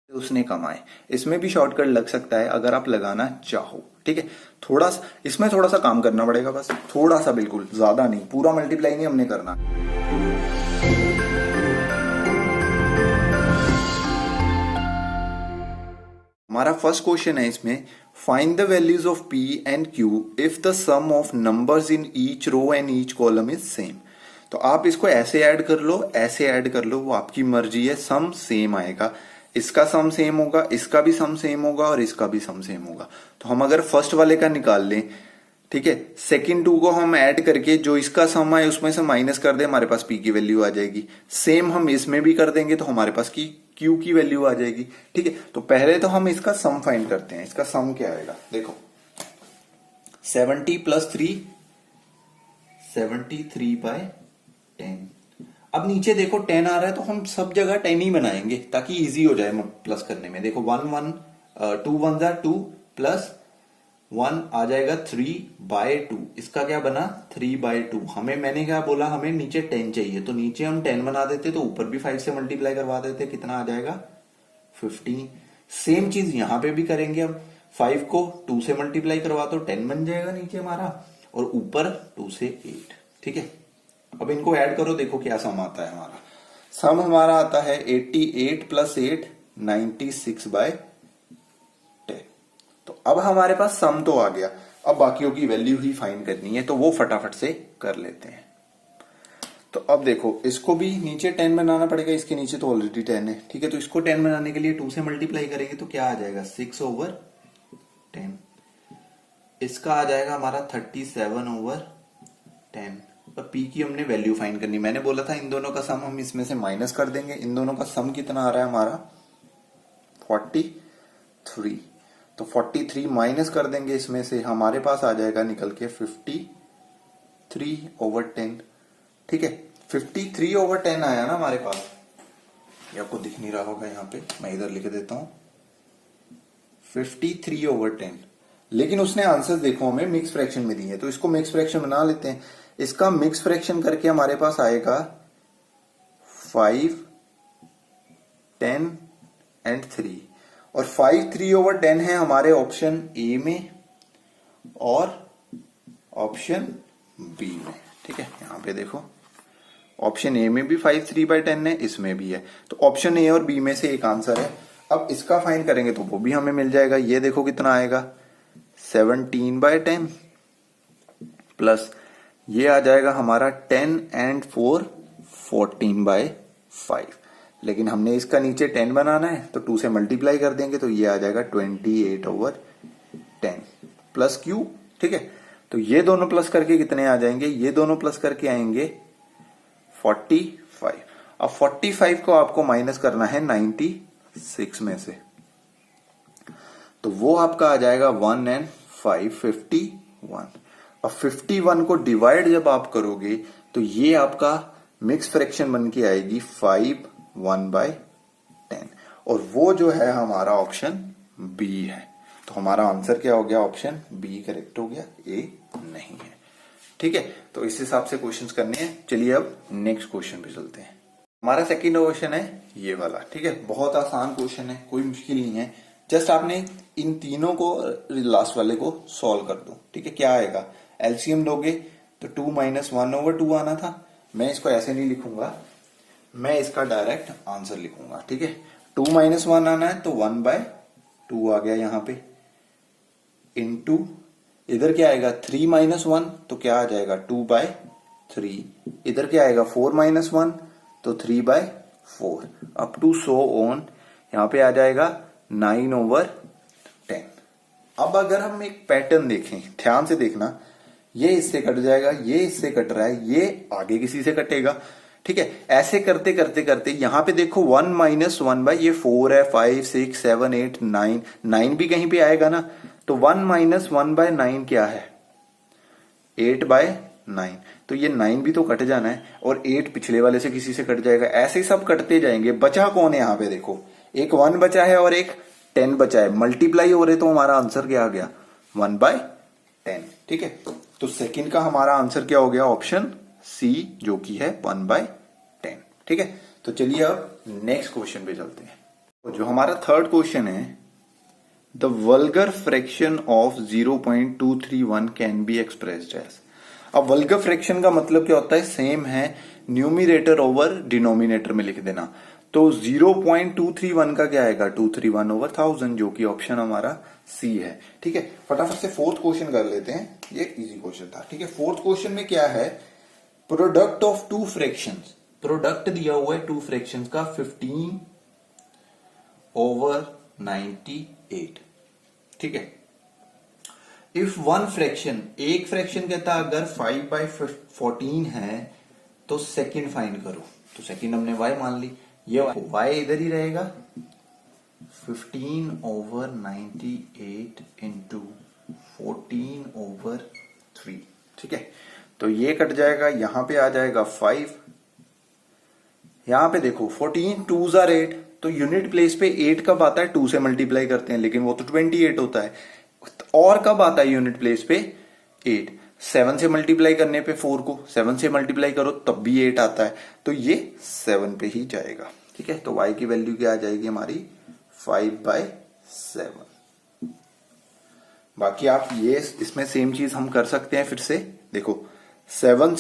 उसने कमाए। इसमें भी शॉर्टकट लग सकता है अगर आप लगाना चाहो। ठीक है, थोड़ा सा इसमें थोड़ा सा काम करना पड़ेगा, बस थोड़ा सा, बिल्कुल ज्यादा नहीं, पूरा मल्टीप्लाई नहीं हमने करना। हमारा फर्स्ट क्वेश्चन है इसमें, find the values of P and Q if the sum of numbers in each row and each column is same. तो आप इसको ऐसे ऐड कर लो, ऐसे ऐड कर लो, वो आपकी मर्जी है, सम सेम आएगा। इसका सम सेम होगा, इसका भी सम सेम होगा और इसका भी सम सेम होगा। तो हम अगर फर्स्ट वाले का निकाल लें, ठीक है, सेकंड टू को हम ऐड करके जो इसका सम है उसमें से माइनस कर दे, हमारे पास पी की वैल्यू आ जाएगी। सेम हम इसमें भी कर देंगे तो हमारे पास की क्यू की वैल्यू आ जाएगी। ठीक है, तो पहले तो हम इसका सम फाइंड करते हैं। इसका सम क्या आएगा, देखो 70 प्लस 3 73/10। अब नीचे देखो 10 आ रहा है तो हम सब जगह 10 ही बनाएंगे ताकि इजी हो जाए प्लस करने में। देखो 2 1 जा 2 प्लस 1 आ जाएगा 3/2। इसका क्या बना 3/2। हमें, मैंने क्या बोला, हमें नीचे 10 चाहिए तो नीचे हम 10 बना देते तो ऊपर भी 5 से मल्टीप्लाई करवा देते, कितना आ जाएगा 15। सेम चीज यहां पे भी करेंगे हम, 5 को 2 से मल्टीप्लाई करवा दो 10 बन जाएगा नीचे हमारा, और ऊपर 2 से 8। ठीक है, अब इनको ऐड करो, देखो क्या सम आता है हमारा। सम हमारा आता है 88 प्लस 8 96/10। तो अब हमारे पास सम तो आ गया, अब बाकियों की वैल्यू ही फाइंड करनी है, तो वो फटाफट से कर लेते हैं। तो अब देखो, इसको भी नीचे 10 बनाना पड़ेगा, इसके नीचे तो ऑलरेडी 10 है। ठीक है, तो इसको 10 बनाने के लिए 2 से मल्टीप्लाई करेंगे तो क्या आ जाएगा 6/10। इसका आ जाएगा हमारा 37/10। और पी की हमने वैल्यू फाइंड करनी, मैंने बोला था इन दोनों का सम हम इसमें से माइनस कर देंगे। इन दोनों का सम कितना आ रहा है हमारा 43। तो 43 माइनस कर देंगे इसमें से, हमारे पास आ जाएगा निकल के 53/10। ठीक है, 53/10 आया ना हमारे पास। ये आपको दिख नहीं रहा होगा, यहाँ पे मैं इधर लिख देता हूं 53/10। लेकिन उसने आंसर देखो हमें मिक्स फ्रैक्शन में दी है, तो इसको मिक्स फ्रैक्शन बना लेते हैं। इसका मिक्स फ्रैक्शन करके हमारे पास आएगा 5 10 एंड 3, और 5 3/10 है हमारे ऑप्शन ए में और ऑप्शन बी में। ठीक है, यहां पे देखो ऑप्शन ए में भी 5 3/10 है, इसमें भी है, तो ऑप्शन ए और बी में से एक आंसर है। अब इसका फाइंड करेंगे तो वो भी हमें मिल जाएगा। ये देखो कितना आएगा 17/10 प्लस ये आ जाएगा हमारा 10 एंड 4 14/5। लेकिन हमने इसका नीचे 10 बनाना है तो 2 से मल्टीप्लाई कर देंगे तो ये आ जाएगा 28/10 प्लस क्यू। ठीक है, तो ये दोनों प्लस करके कितने आ जाएंगे, ये दोनों प्लस करके आएंगे 45। अब 45 को आपको माइनस करना है 96 में से, तो वो आपका आ जाएगा 1 एंड 5 51। अब 51 को डिवाइड जब आप करोगे तो ये आपका मिक्स फ्रैक्शन बन के आएगी 5 1/10, और वो जो है हमारा ऑप्शन बी है। तो हमारा आंसर क्या हो गया, ऑप्शन बी करेक्ट हो गया, ए नहीं है। ठीक है, तो इस हिसाब से क्वेश्चंस करने हैं। चलिए अब नेक्स्ट क्वेश्चन पे चलते हैं। हमारा सेकंड क्वेश्चन है ये वाला। ठीक है, बहुत आसान क्वेश्चन है, कोई मुश्किल नहीं है। जस्ट आपने इन तीनों को, लास्ट वाले को सॉल्व कर दो। ठीक है, क्या आएगा, एलसीएम लोगे तो 2 - 1/2 आना था। मैं इसको ऐसे नहीं लिखूंगा, मैं इसका डायरेक्ट आंसर लिखूंगा। ठीक है, 2 - 1 आना है तो 1/2 आ गया यहाँ पे, इनटू इधर क्या आएगा 3 - 1 तो क्या आ जाएगा 2/3। इधर क्या आएगा 4 - 1 तो 3/4, अप टू सो ऑन। यहाँ पे आ जाएगा 9/10। अब अगर हम एक पैटर्न देखें, ध्यान से देखना, ये इससे कट जाएगा, ये इससे कट रहा है, ये आगे किसी से कटेगा। ठीक है, ऐसे करते करते करते यहाँ पे देखो 1 - 1 ये 4 है, 5 6 7 8 9 9 भी कहीं पे आएगा ना, तो 1 - 1/9 क्या है 8/9। तो ये 9 भी तो कट जाना है, और 8 पिछले वाले से किसी से कट जाएगा। ऐसे सब कटते जाएंगे। बचा कौन है यहाँ पे, देखो एक 1 बचा है और एक 10 बचा है, मल्टीप्लाई हो रहे, तो हमारा आंसर क्या आ गया 1/10। ठीक है, तो सेकंड का हमारा आंसर क्या हो गया, ऑप्शन सी, जो कि है 1/10। ठीक है, तो चलिए अब नेक्स्ट क्वेश्चन पे चलते हैं। जो हमारा थर्ड क्वेश्चन है, the vulgar fraction of 0.231 can be expressed as. अब वल्गर फ्रैक्शन का मतलब क्या होता है, सेम है, न्यूमिनेटर ओवर डिनोमिनेटर में लिख देना। तो 0.231 का क्या आएगा, 231 ओवर 1000, जो कि ऑप्शन हमारा सी है। ठीक है, फटाफट से फोर्थ क्वेश्चन कर लेते हैं, ये इजी क्वेश्चन था। ठीक है, फोर्थ क्वेश्चन में क्या है, product of two fractions, product दिया हुआ है टू फ्रैक्शंस का 15 ओवर 98। ठीक है, इफ वन फ्रैक्शन, एक फ्रैक्शन कहता है अगर 5/14 है तो सेकंड फाइंड करो। तो सेकंड हमने y मान ली, ये y इधर ही रहेगा, 15 ओवर 98 इंटू 14 ओवर 3। ठीक है, तो ये कट जाएगा, यहां पे आ जाएगा 5, यहां पे देखो 14 2s are 8, तो यूनिट प्लेस पे 8 कब आता है, 2 से मल्टीप्लाई करते हैं, लेकिन वो तो 28 होता है। और कब आता है यूनिट प्लेस पे 8, 7 से मल्टीप्लाई करने पे 4 को 7 से मल्टीप्लाई करो तब भी 8 आता है, तो ये 7 पे ही जाएगा। ठीक है, तो y की वैल्यू क्या आ जाएगी हमारी, 5/7। बाकी आप ये इसमें सेम चीज हम कर सकते हैं फिर से, देखो 7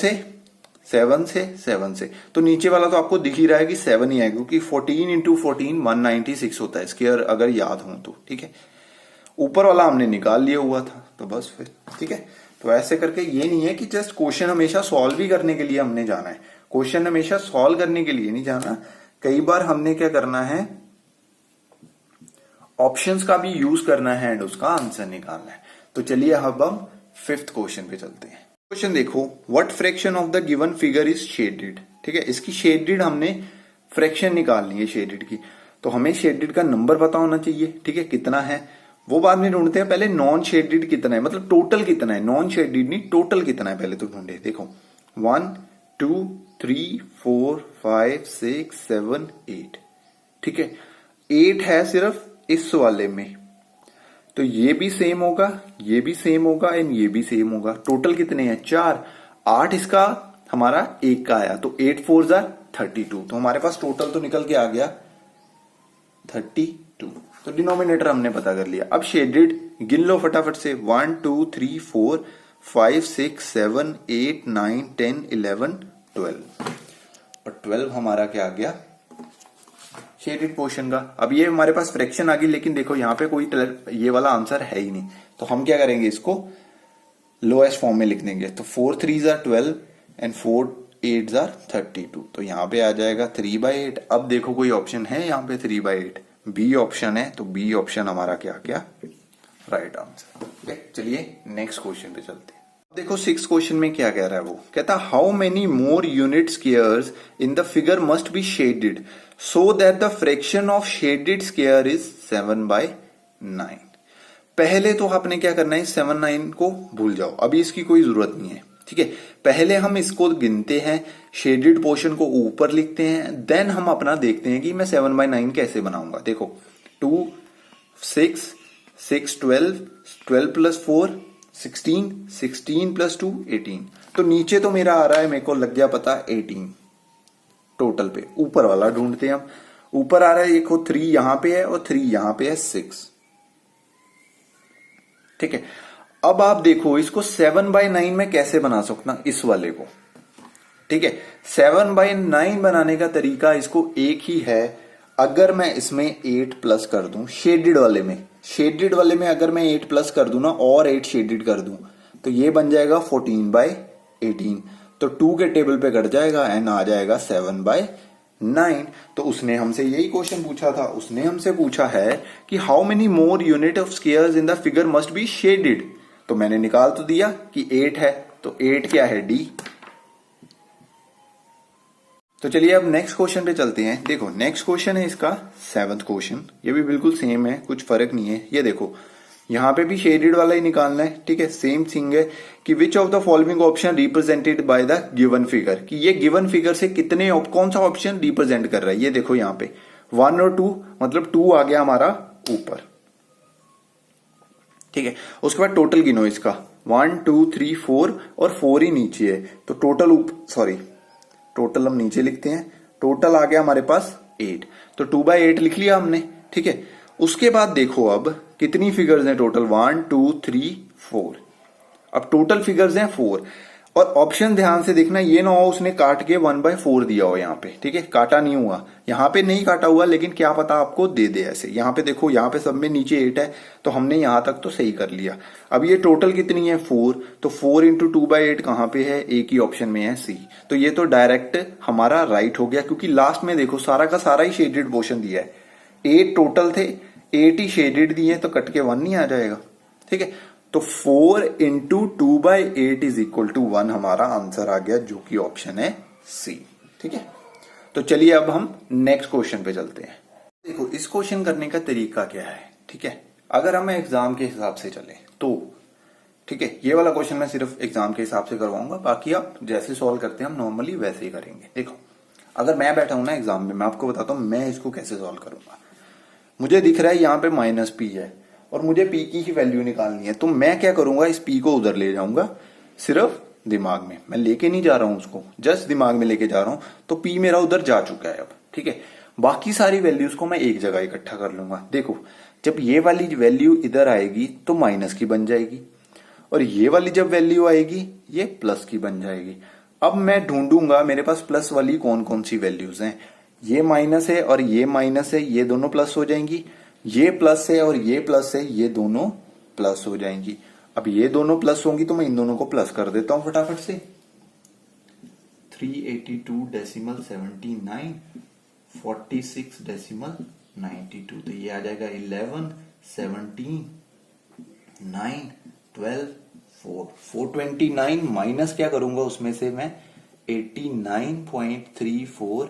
से, तो नीचे वाला तो आपको दिख ही रहा है कि 7 ही है, क्योंकि 14 इंटू 14 196 होता है, स्क्वायर अगर याद हो तो। ठीक है, ऊपर वाला हमने निकाल लिया हुआ था, तो बस फिर ठीक है। तो ऐसे करके, ये नहीं है कि जस्ट क्वेश्चन हमेशा सॉल्व ही करने के लिए हमने जाना है, क्वेश्चन हमेशा सॉल्व करने के लिए नहीं जाना, कई बार हमने क्या करना है, ऑप्शंस का भी यूज करना है एंड उसका आंसर निकालना है। तो चलिए अब हम फिफ्थ क्वेश्चन पे चलते हैं। क्वेश्चन देखो, what fraction of the given figure is shaded. ठीक है, इसकी शेडेड हमने फ्रैक्शन निकालनी है शेडेड की, तो हमें शेडेड का नंबर पता होना चाहिए। ठीक है, कितना है वो बाद में ढूंढते हैं, पहले नॉन शेडेड कितना है, मतलब टोटल कितना है, नॉन शेडेड नहीं टोटल कितना है पहले तो ढूंढे। देखो 1 2 3 4 5 6 7 8। ठीक है, 8 है सिर्फ इस वाले में, तो ये भी सेम होगा, ये भी सेम होगा एंड ये भी सेम होगा। टोटल कितने हैं, 4, 8 इसका हमारा एक का आया, तो 8 4 32, तो हमारे पास टोटल तो निकल के आ गया 32। तो डिनोमिनेटर हमने पता कर लिया। अब शेडेड गिन लो फटाफट से, 1 2 3 4 5 6 7 8 9 10 11 12, और 12 हमारा क्या आ गया, शेडेड पोर्शन का। अब ये हमारे पास फ्रैक्शन आ गई, लेकिन देखो यहाँ पे कोई ये वाला आंसर है ही नहीं, तो हम क्या करेंगे, इसको लोएस्ट फॉर्म में लिख देंगे। तो 4 3s are 12 and 4 8s are 32, तो यहाँ पे आ जाएगा 3/8। अब देखो कोई ऑप्शन है यहाँ पे 3/8, बी ऑप्शन है, तो बी ऑप्शन हमारा क्या क्या राइट आंसर। चलिए नेक्स्ट क्वेश्चन पे चलते हैं। देखो 6th क्वेश्चन में क्या कह रहा है, वो कहता how many more unit squares in the figure must be shaded so that the fraction of shaded square is 7/9। पहले तो आपने क्या करना है, 7/9 को भूल जाओ, अभी इसकी कोई जरूरत नहीं है। ठीक है, पहले हम इसको गिनते हैं, शेडेड पोर्शन को ऊपर लिखते हैं, देन हम अपना देखते हैं कि मैं 7/9 कैसे बनाऊंगा। देखो 2 6 6 12 12 प्लस 4 16 16 प्लस 2 18, तो नीचे तो मेरा आ रहा है, मेरे को लग गया पता 18 टोटल पे। ऊपर वाला ढूंढते हैं हम, ऊपर आ रहा है देखो 3 यहां पे है और 3 यहां पे है 6। ठीक है, अब आप देखो इसको 7/9 में कैसे बना सकता, इस वाले को। ठीक है, 7/9 बनाने का तरीका इसको एक ही है, अगर मैं इसमें 8 प्लस कर दूं शेडेड वाले में, शेडेड वाले में अगर मैं 8 प्लस कर दूं ना और 8 शेडेड कर दूं, तो ये बन जाएगा 14/18, तो 2 के टेबल पे कट जाएगा एंड आ जाएगा 7/9। तो उसने हमसे यही क्वेश्चन पूछा था, उसने हमसे पूछा है कि how many more unit of squares in the figure must be shaded, तो मैंने निकाल तो दिया कि 8 है, तो 8 क्या है, डी। तो चलिए अब नेक्स्ट क्वेश्चन पे चलते हैं। देखो नेक्स्ट क्वेश्चन है इसका 7th क्वेश्चन, ये भी बिल्कुल सेम है, कुछ फर्क नहीं है। ये देखो यहां पे भी शेडेड वाला ही निकालना है। ठीक है, सेम थिंग है कि विच of the following option represented by the given figure, कि ये गिवन फिगर से कितने कौन सा ऑप्शन रिप्रेजेंट कर रहा है। ये देखो यहाँ पे 1 और 2, मतलब 2 आ गया हमारा ऊपर। ठीक है, उसके बाद टोटल गिनो इसका, 1 2 3 4 और 4 ही नीचे है, तो टोटल हम नीचे लिखते हैं, टोटल आ गया हमारे पास 8, तो 2/8 लिख लिया हमने। ठीक है। उसके बाद देखो अब कितनी फिगर्स हैं टोटल, 1 2 3 4। अब टोटल फिगर्स हैं 4 और ऑप्शन ध्यान से देखना, ये ना हो उसने काट के 1/4 दिया हो यहाँ पे, ठीक है, काटा नहीं हुआ, यहाँ पे नहीं काटा हुआ, लेकिन क्या पता आपको दे दे ऐसे। यहाँ पे देखो, यहाँ पे सब में नीचे 8 है तो हमने यहाँ तक तो सही कर लिया। अब ये टोटल कितनी है 4, तो 4 इंटू 2/8 कहाँ पे है, एक ही ऑप्शन में है सी। तो ये तो डायरेक्ट हमारा राइट हो गया, क्योंकि लास्ट में देखो सारा का सारा ही शेडेड पोर्शन दिया है, 8 टोटल थे, 8 ही शेडेड दिए, तो कट के 1 नहीं आ जाएगा, ठीक है। तो 4 इंटू 2/8 इज इक्वल टू 1 हमारा आंसर आ गया, जो कि ऑप्शन है सी, ठीक है। तो चलिए अब हम नेक्स्ट क्वेश्चन पे चलते हैं। देखो इस क्वेश्चन करने का तरीका क्या है, ठीक है। अगर हम एग्जाम के हिसाब से चले तो, ठीक है, ये वाला क्वेश्चन मैं सिर्फ एग्जाम के हिसाब से करवाऊंगा, बाकी आप जैसे सॉल्व करते हैं हम नॉर्मली वैसे ही करेंगे। देखो अगर मैं बैठा हूं ना एग्जाम में, मैं आपको बताता हूं मैं इसको कैसे सॉल्व करूंगा। मुझे दिख रहा है यहाँ पे -p है और मुझे p की ही वैल्यू निकालनी है, तो मैं क्या करूंगा, इस p को उधर ले जाऊंगा, सिर्फ दिमाग में, मैं लेके नहीं जा रहा हूं उसको, जस्ट दिमाग में लेके जा रहा हूं, तो p मेरा उधर जा चुका है अब, ठीक है। बाकी सारी वैल्यूज को मैं एक जगह इकट्ठा कर लूंगा। देखो जब ये वाली वैल्यू इधर आएगी तो माइनस की बन जाएगी, और ये वाली जब वैल्यू आएगी ये प्लस की बन जाएगी। अब मैं ढूंढूंगा मेरे पास प्लस वाली कौन कौन सी वैल्यूज हैं, ये माइनस है और ये माइनस है, ये दोनों प्लस हो जाएंगी, ये प्लस है और ये प्लस है, ये दोनों प्लस हो जाएंगी। अब ये दोनों प्लस होंगी तो मैं इन दोनों को प्लस कर देता हूं फटाफट से, 382.79, 46.92, तो ये आ जाएगा 11, 17, 9, 12, 4, 429 माइनस क्या करूंगा उसमें से मैं 89.34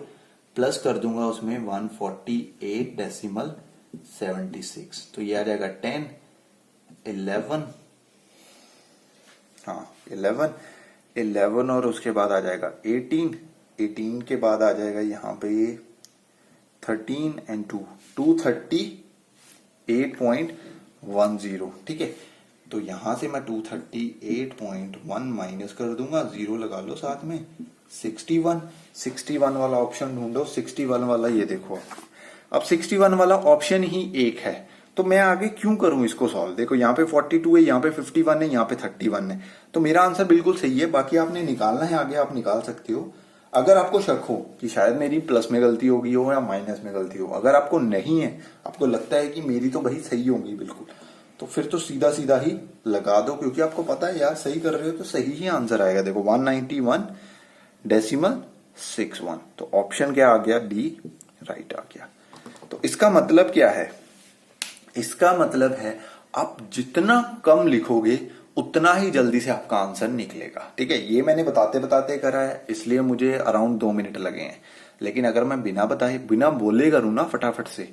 प्लस कर दूंगा उसमें 148.76, तो ये आ जाएगा 10, 11, हाँ 11 और उसके बाद आ जाएगा 18 के बाद आ जाएगा यहाँ पे 13 एंड 2, 238.10, ठीक है। तो यहां से मैं 238.1 माइनस कर दूंगा, 0 लगा लो साथ में, 61 वाला ऑप्शन ढूंढो, 61 वाला ये देखो। अब 61 वाला ऑप्शन ही एक है, तो मैं आगे क्यों करूं इसको सॉल्व। देखो यहाँ पे 42 है, यहाँ पे 51 है, यहाँ पे 31 है, तो मेरा आंसर बिल्कुल सही है। बाकी आपने निकालना है, आगे आप निकाल सकते हो। अगर आपको शक हो कि शायद मेरी प्लस में गलती होगी हो या माइनस में गलती हो, अगर आपको नहीं है, आपको लगता है कि मेरी तो भाई सही होगी बिल्कुल, तो फिर तो सीधा सीधा ही लगा दो, क्योंकि आपको पता है यार सही कर रहे हो तो सही ही आंसर आएगा। देखो 191.61, तो ऑप्शन क्या आ गया, डी राइट आ गया। तो इसका मतलब क्या है, इसका मतलब है आप जितना कम लिखोगे उतना ही जल्दी से आपका आंसर निकलेगा, ठीक है। ये मैंने बताते बताते करा है, इसलिए मुझे अराउंड 2 मिनट लगे हैं। लेकिन अगर मैं बिना बताए बिना बोले करूं ना फटाफट से,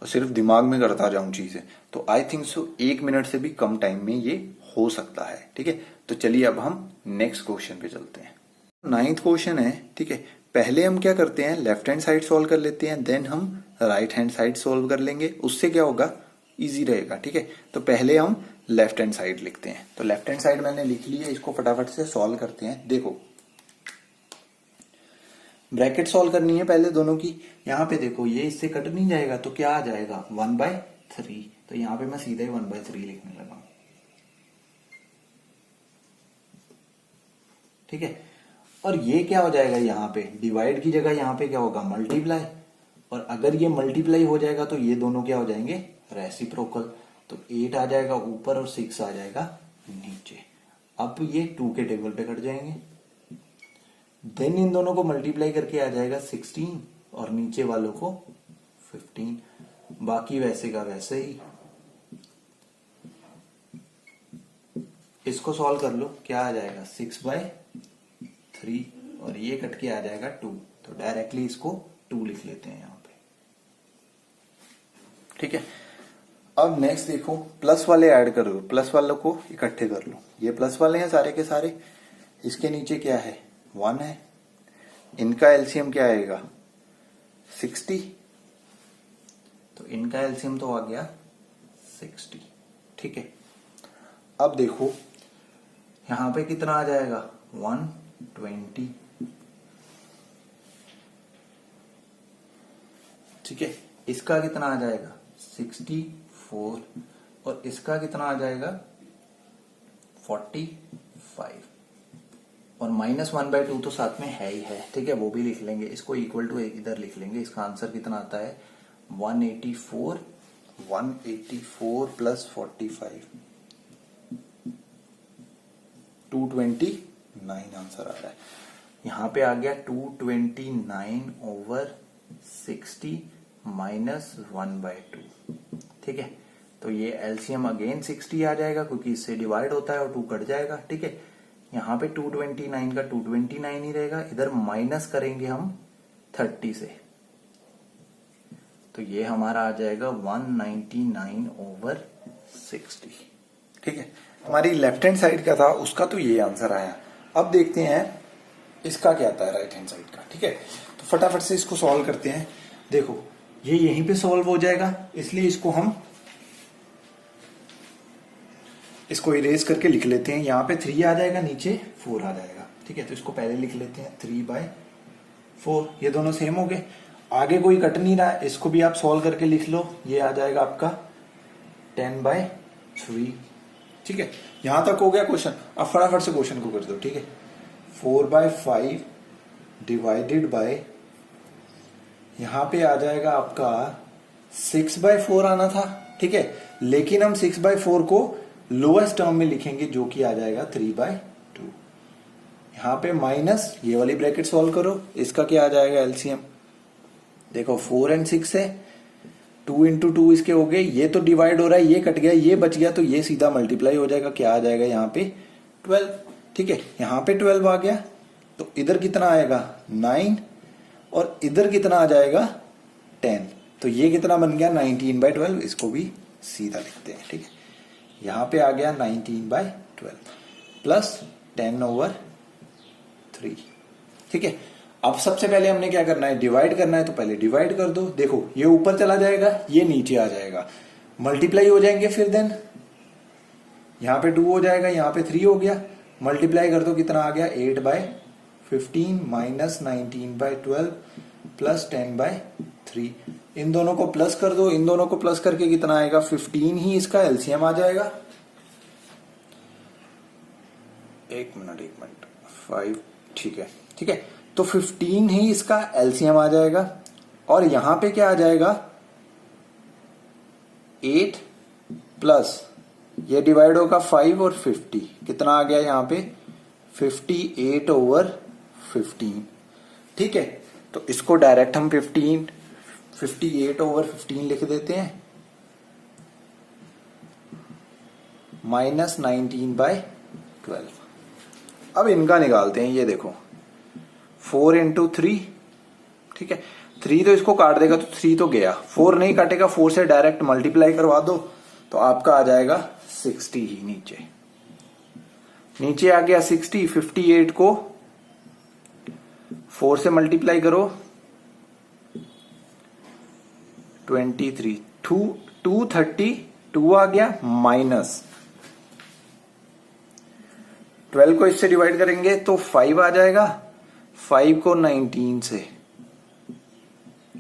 और सिर्फ दिमाग में करता जाऊं चीजें, तो आई थिंक सो 1 मिनट से भी कम टाइम में ये हो सकता है, ठीक है। तो चलिए अब हम नेक्स्ट क्वेश्चन पे चलते हैं। 9th क्वेश्चन है, ठीक है। पहले हम क्या करते हैं, लेफ्ट हैंड साइड सॉल्व कर लेते हैं, देन हम राइट हैंड साइड सॉल्व कर लेंगे, उससे क्या होगा, इजी रहेगा, ठीक है। तो पहले हम लेफ्ट हैंड साइड लिखते हैं, तो लेफ्ट हैंड साइड मैंने लिख ली है, इसको फटाफट से सॉल्व करते हैं। देखो ब्रैकेट सॉल्व करनी है पहले दोनों की। यहाँ पे देखो ये इससे कट नहीं जाएगा, तो क्या आ जाएगा 1/3, तो यहाँ पे मैं सीधा ही 1/3 लिखने लगा, ठीक है। और ये क्या हो जाएगा, यहाँ पे डिवाइड की जगह यहाँ पे क्या होगा, मल्टीप्लाई, और अगर ये मल्टीप्लाई हो जाएगा तो ये दोनों क्या हो जाएंगे, रेसिप्रोकल, तो 8 आ जाएगा ऊपर और 6 आ जाएगा नीचे। अब ये 2 के टेबल पे कट जाएंगे, देन इन दोनों को मल्टीप्लाई करके आ जाएगा 16 और नीचे वालों को 15, बाकी वैसे का वैसे ही। इसको सॉल्व कर लो, क्या आ जाएगा 6/3 और ये कट के आ जाएगा 2, तो डायरेक्टली इसको 2 लिख लेते हैं यहाँ पे, ठीक है। अब नेक्स्ट देखो, प्लस वाले ऐड करो, प्लस वालों को इकट्ठे कर लो, ये प्लस वाले हैं सारे के सारे, इसके नीचे क्या है 1 है, इनका एलसीएम क्या आएगा 60, तो इनका एलसीएम तो आ गया 60, ठीक है। अब देखो यहां पे कितना आ जाएगा 120, ठीक है। इसका कितना आ जाएगा 64 और इसका कितना आ जाएगा 45 और -1/2 तो साथ में है ही है, ठीक है, वो भी लिख लेंगे, इसको इक्वल टू इधर लिख लेंगे। इसका आंसर कितना आता है 184 प्लस 45 229 आंसर आ रहा है। यहां पे आ गया 229/60 -1/2, ठीक है। तो ये एलसीएम अगेन 60 आ जाएगा क्योंकि इससे डिवाइड होता है और 2 कट जाएगा, ठीक है। यहाँ पे 229 का 229 ही रहेगा, इधर माइनस करेंगे हम 30 से, तो ये हमारा आ जाएगा 199/60, ठीक है। हमारी लेफ्ट हैंड साइड का था उसका तो ये आंसर आया। अब देखते हैं इसका क्या आता है राइट हैंड साइड का, ठीक है। तो फटाफट से इसको सॉल्व करते हैं। देखो ये यहीं पे सॉल्व हो जाएगा, इसलिए इसको इरेज करके लिख लेते हैं। यहाँ पे 3 आ जाएगा, नीचे 4 आ जाएगा, ठीक है। तो इसको पहले लिख लेते हैं 3/4, ये दोनों सेम हो गए। आगे कोई कट नहीं रहा है, इसको भी आप सॉल्व करके लिख लो, ये आ जाएगा आपका 10/3, ठीक है। यहां तक हो गया क्वेश्चन। अब फटाफट से क्वेश्चन को कर दो, ठीक है। 4/5 डिवाइडेड बाय, यहां पे आ जाएगा आपका 6/4 आना था, ठीक है। लेकिन हम 6/4 को लोएस्ट टर्म में लिखेंगे जो कि आ जाएगा 3/2। यहां पे माइनस, ये वाली ब्रैकेट सॉल्व करो, इसका क्या आ जाएगा एलसीएम। देखो 4 और 6 है, 2 × 2 इसके हो गए, ये तो डिवाइड हो रहा है, ये कट गया, ये बच गया, तो ये सीधा मल्टीप्लाई हो जाएगा। क्या आ जाएगा यहाँ पे 12, ठीक है। यहाँ पे 12 आ गया, तो इधर कितना आएगा 9 और इधर कितना आ जाएगा 10, तो ये कितना बन गया 19/12। इसको भी सीधा लिखते हैं, ठीक है। यहाँ पे आ गया 19/12 प्लस 10/3, ठीक है। अब सबसे पहले हमने क्या करना है, डिवाइड करना है, तो पहले डिवाइड कर दो। देखो ये ऊपर चला जाएगा, ये नीचे आ जाएगा, मल्टीप्लाई हो जाएंगे, फिर देन यहाँ पे 2 हो जाएगा, यहाँ पे 3 हो गया, मल्टीप्लाई कर दो, कितना आ गया 8/15 माइनस 19/12 प्लस 10/3। इन दोनों को प्लस कर दो, इन दोनों को प्लस करके कितना आएगा 15 ही इसका एलसीएम आ जाएगा। एक मिनट 5, ठीक है, ठीक है। तो 15 ही इसका एलसीएम आ जाएगा और यहां पे क्या आ जाएगा 8 प्लस ये डिवाइड होगा 5 और 50, कितना आ गया यहां पे 58/15, ठीक है। तो इसको डायरेक्ट हम 58/15 लिख देते हैं, माइनस 19/12। अब इनका निकालते हैं, ये देखो 4 × 3, ठीक है। 3 तो इसको काट देगा, तो 3 तो गया, 4 नहीं काटेगा, 4 से डायरेक्ट मल्टीप्लाई करवा दो, तो आपका आ जाएगा 60 ही नीचे आ गया 60। 58 को 4 से मल्टीप्लाई करो 23, 232 आ गया, माइनस 12 को इससे डिवाइड करेंगे तो 5 आ जाएगा, 5 को 19 से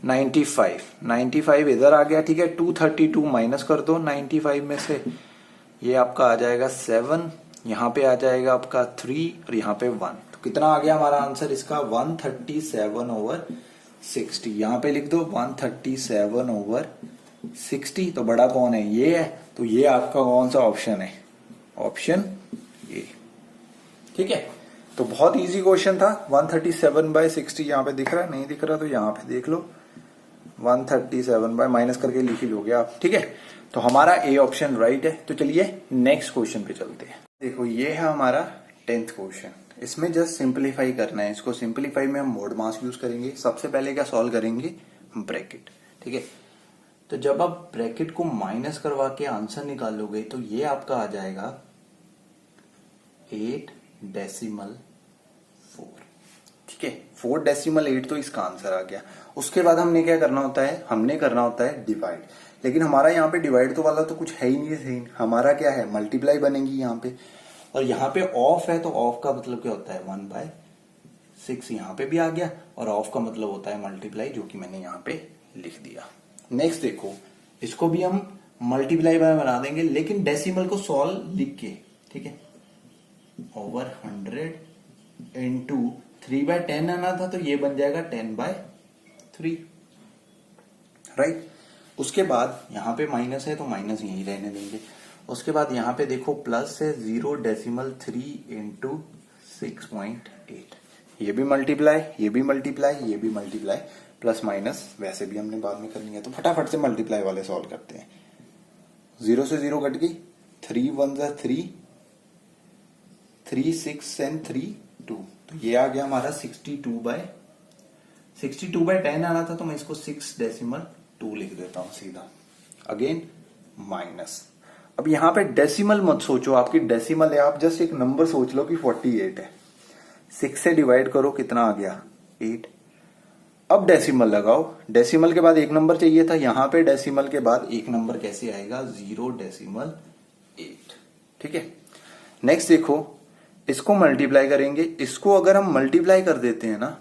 95 इधर आ गया, ठीक है। 232 माइनस कर दो 95 में से, ये आपका आ जाएगा 7, यहां पे आ जाएगा आपका 3 और यहां पे 1, तो कितना आ गया हमारा आंसर इसका 137/60। यहां पे लिख दो 137/60। तो बड़ा कौन है, ये है, तो ये आपका कौन सा ऑप्शन है, ऑप्शन ए, ठीक है। तो बहुत इजी क्वेश्चन था। 137/60 यहाँ पे दिख रहा है, नहीं दिख रहा तो यहाँ पे देख लो, 137 माइनस करके लिख ही लोगे आप, ठीक है। तो हमारा ए ऑप्शन राइट है। तो चलिए नेक्स्ट क्वेश्चन पे चलते हैं। देखो ये है हमारा 10th क्वेश्चन, इसमें जस्ट सिंपलीफाई करना है। इसको सिंपलीफाई में हम मोड मास यूज करेंगे। सबसे पहले क्या सॉल्व करेंगे, ब्रैकेट, ठीक है। तो जब आप ब्रैकेट को माइनस करवा के आंसर निकालोगे तो ये आपका आ जाएगा 8/4, ठीक है। 4/8 तो इसका आंसर आ गया। उसके बाद हमने क्या करना होता है, हमने करना होता है डिवाइड, लेकिन हमारा यहाँ पे डिवाइड तो वाला तो कुछ है ही नहीं है, हमारा क्या है मल्टीप्लाई बनेगी यहाँ पे, और यहाँ पे ऑफ है, तो ऑफ का मतलब क्या होता है 1/6, यहाँ पे भी आ गया, और ऑफ का मतलब होता है मल्टीप्लाई, जो कि मैंने यहाँ पे लिख दिया, नेक्स्ट देखो, इसको भी हम मल्टीप्लाई बाय बना देंगे, लेकिन डेसिमल को सॉल्व लिख के, ठीक है। ओवर 100 इंटू 3/10 आना था, तो ये बन जाएगा 10/3, राइट। उसके बाद यहां पे माइनस है तो माइनस यहीं रहने देंगे। उसके बाद यहां पे देखो प्लस है 0.3 इंटू 6.8, ये भी मल्टीप्लाई, ये भी मल्टीप्लाई, ये भी मल्टीप्लाई, प्लस माइनस वैसे भी हमने बाद में करनी है, तो फटाफट से मल्टीप्लाई वाले सॉल्व करते हैं। 0 से 0 कट गई, 3 1 जा 3, 3 6 एंड 3 2, तो ये आ गया हमारा 62/10 आना था, तो मैं इसको 6.2 लिख देता हूं सीधा। अगेन माइनस, अब यहां पे डेसिमल मत सोचो, आपकी डेसिमल है, आप जस्ट एक नंबर सोच लो कि 48 है। 6 से डिवाइड करो, कितना आ गया 8। अब डेसिमल लगाओ, डेसिमल के बाद एक नंबर चाहिए था, यहां पे डेसिमल के बाद एक नंबर कैसे आएगा, 0.8, ठीक है। नेक्स्ट देखो, इसको मल्टीप्लाई करेंगे, इसको अगर हम मल्टीप्लाई कर देते हैं ना,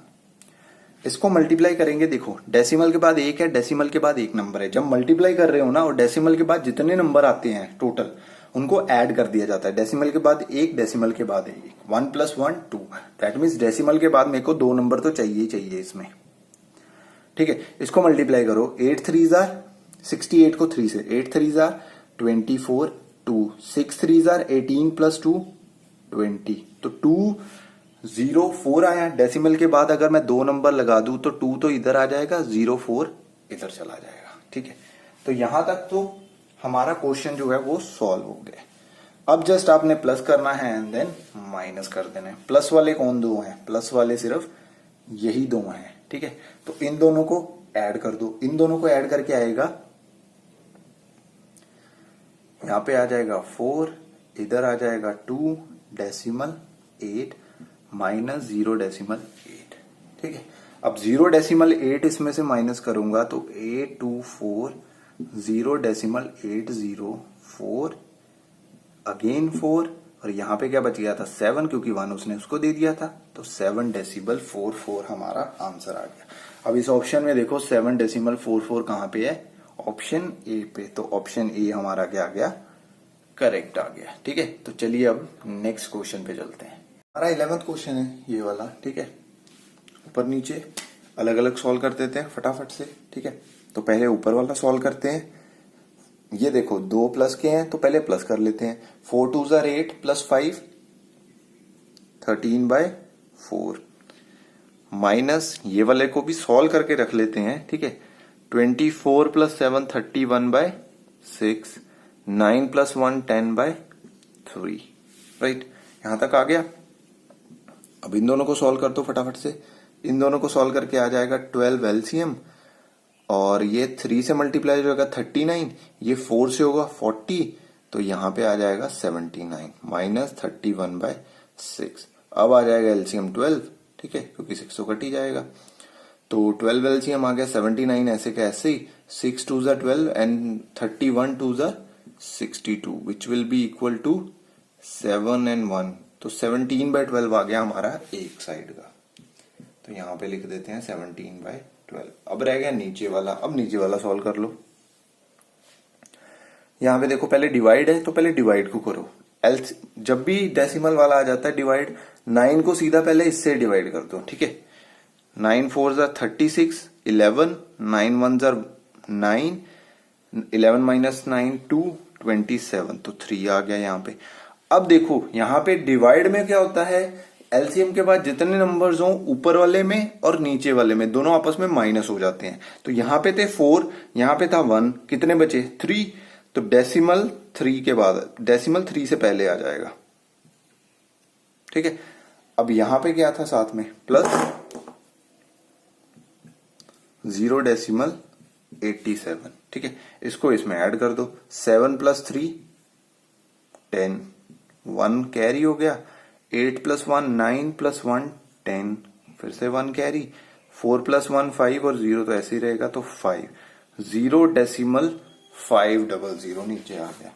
इसको मल्टीप्लाई करेंगे, देखो डेसिमल के बाद एक है, डेसिमल के बाद एक नंबर है, जब मल्टीप्लाई कर रहे हो ना, और डेसिमल के बाद जितने नंबर आते हैं टोटल, उनको ऐड कर दिया जाता है। डेसिमल के बाद एक, डेसिमल के बाद एक, 1 + 1 2, दैट मीन्स डेसिमल के बाद मेरे को 2 नंबर तो चाहिए ही चाहिए इसमें, ठीक है। इसको मल्टीप्लाई करो, 8 3 जार 68 को 3 से, 8 3 जार 24 2, 6 3 जार 18 + 2 20, तो 204 आया। डेसिमल के बाद अगर मैं 2 नंबर लगा दूं तो 2 तो इधर आ जाएगा, 04 इधर चला जाएगा, ठीक है। तो यहां तक तो हमारा क्वेश्चन जो है वो सॉल्व हो गया। अब जस्ट आपने प्लस करना है एंड देन माइनस कर देना है। प्लस वाले कौन दो हैं, प्लस वाले सिर्फ यही दो हैं, ठीक है। तो इन दोनों को ऐड कर दो, इन दोनों को ऐड करके आएगा, यहां पे आ जाएगा 4, इधर आ जाएगा 2.8 माइनस 0.8, ठीक है। अब 0.8 इसमें से माइनस करूंगा तो 824 0.804 अगेन 4, और यहां पे क्या बच गया था 7, क्योंकि 1 उसने उसको दे दिया था, तो 7.44 हमारा आंसर आ गया। अब इस ऑप्शन में देखो 7.44 कहां पे है, ऑप्शन ए पे, तो ऑप्शन ए हमारा क्या आ गया, करेक्ट आ गया, ठीक है। तो चलिए अब नेक्स्ट क्वेश्चन पे चलते हैं। हमारा 11th क्वेश्चन है ये वाला, ठीक है। ऊपर नीचे अलग अलग सॉल्व कर देते हैं फटाफट से, ठीक है। तो पहले ऊपर वाला सॉल्व करते हैं। ये देखो 2 प्लस के हैं, तो पहले प्लस कर लेते हैं। 4 2 जार 8 + 5 13/4, माइनस ये वाले को भी सॉल्व करके रख लेते हैं, ठीक है। 24 + 7 31/6, 9 + 1 10/3, राइट। यहां तक आ गया। अब इन दोनों को सॉल्व कर दो फटाफट से। इन दोनों को सॉल्व करके आ जाएगा 12 एलसीएम, और ये 3 से मल्टीप्लाई हो जाएगा 39, ये 4 से होगा 40, तो यहां पे आ जाएगा 79 माइनस 31/6। अब आ जाएगा एलसीएम 12, ठीक है, क्योंकि 6 तो कट ही जाएगा। तो 12 एलसीएम आ गया 79, ऐसे का ऐसे ही, 6 2 जार 12 एंड 31 2 जार 62, which will be equal to 7 and 1, तो 17/12 आ गया हमारा एक साइड का। तो यहां पे लिख देते हैं 17/12। अब रह गया नीचे वाला, अब नीचे वाला सॉल्व कर लो। यहां पे देखो पहले डिवाइड है, तो पहले डिवाइड को करो। जब भी डेसिमल वाला आ जाता है डिवाइड, 9 को सीधा पहले इससे डिवाइड कर दो, ठीक है। 9 4 जार 36, 11, 9 1 जार 9, 11 माइनस 9 2, 27, तो 3 आ गया यहाँ पे। अब देखो यहाँ पे डिवाइड में क्या होता है, एलसीएम के बाद जितने नंबर्स हो ऊपर वाले में और नीचे वाले में दोनों आपस में माइनस हो जाते हैं। तो यहाँ पे थे 4, यहाँ पे था 1, कितने बचे 3, तो डेसिमल 3 के बाद, डेसिमल 3 से पहले आ जाएगा, ठीक है। अब यहां पे क्या था साथ में, प्लस 0.87, ठीक है। इसको इसमें ऐड कर दो, 7 + 3 10, 1 कैरी हो गया, 8 + 1 9 + 1 10, फिर से 1 कैरी, 4 + 1 5, और 0 तो ऐसे ही रहेगा, तो 5, 0.500 नीचे आ गया,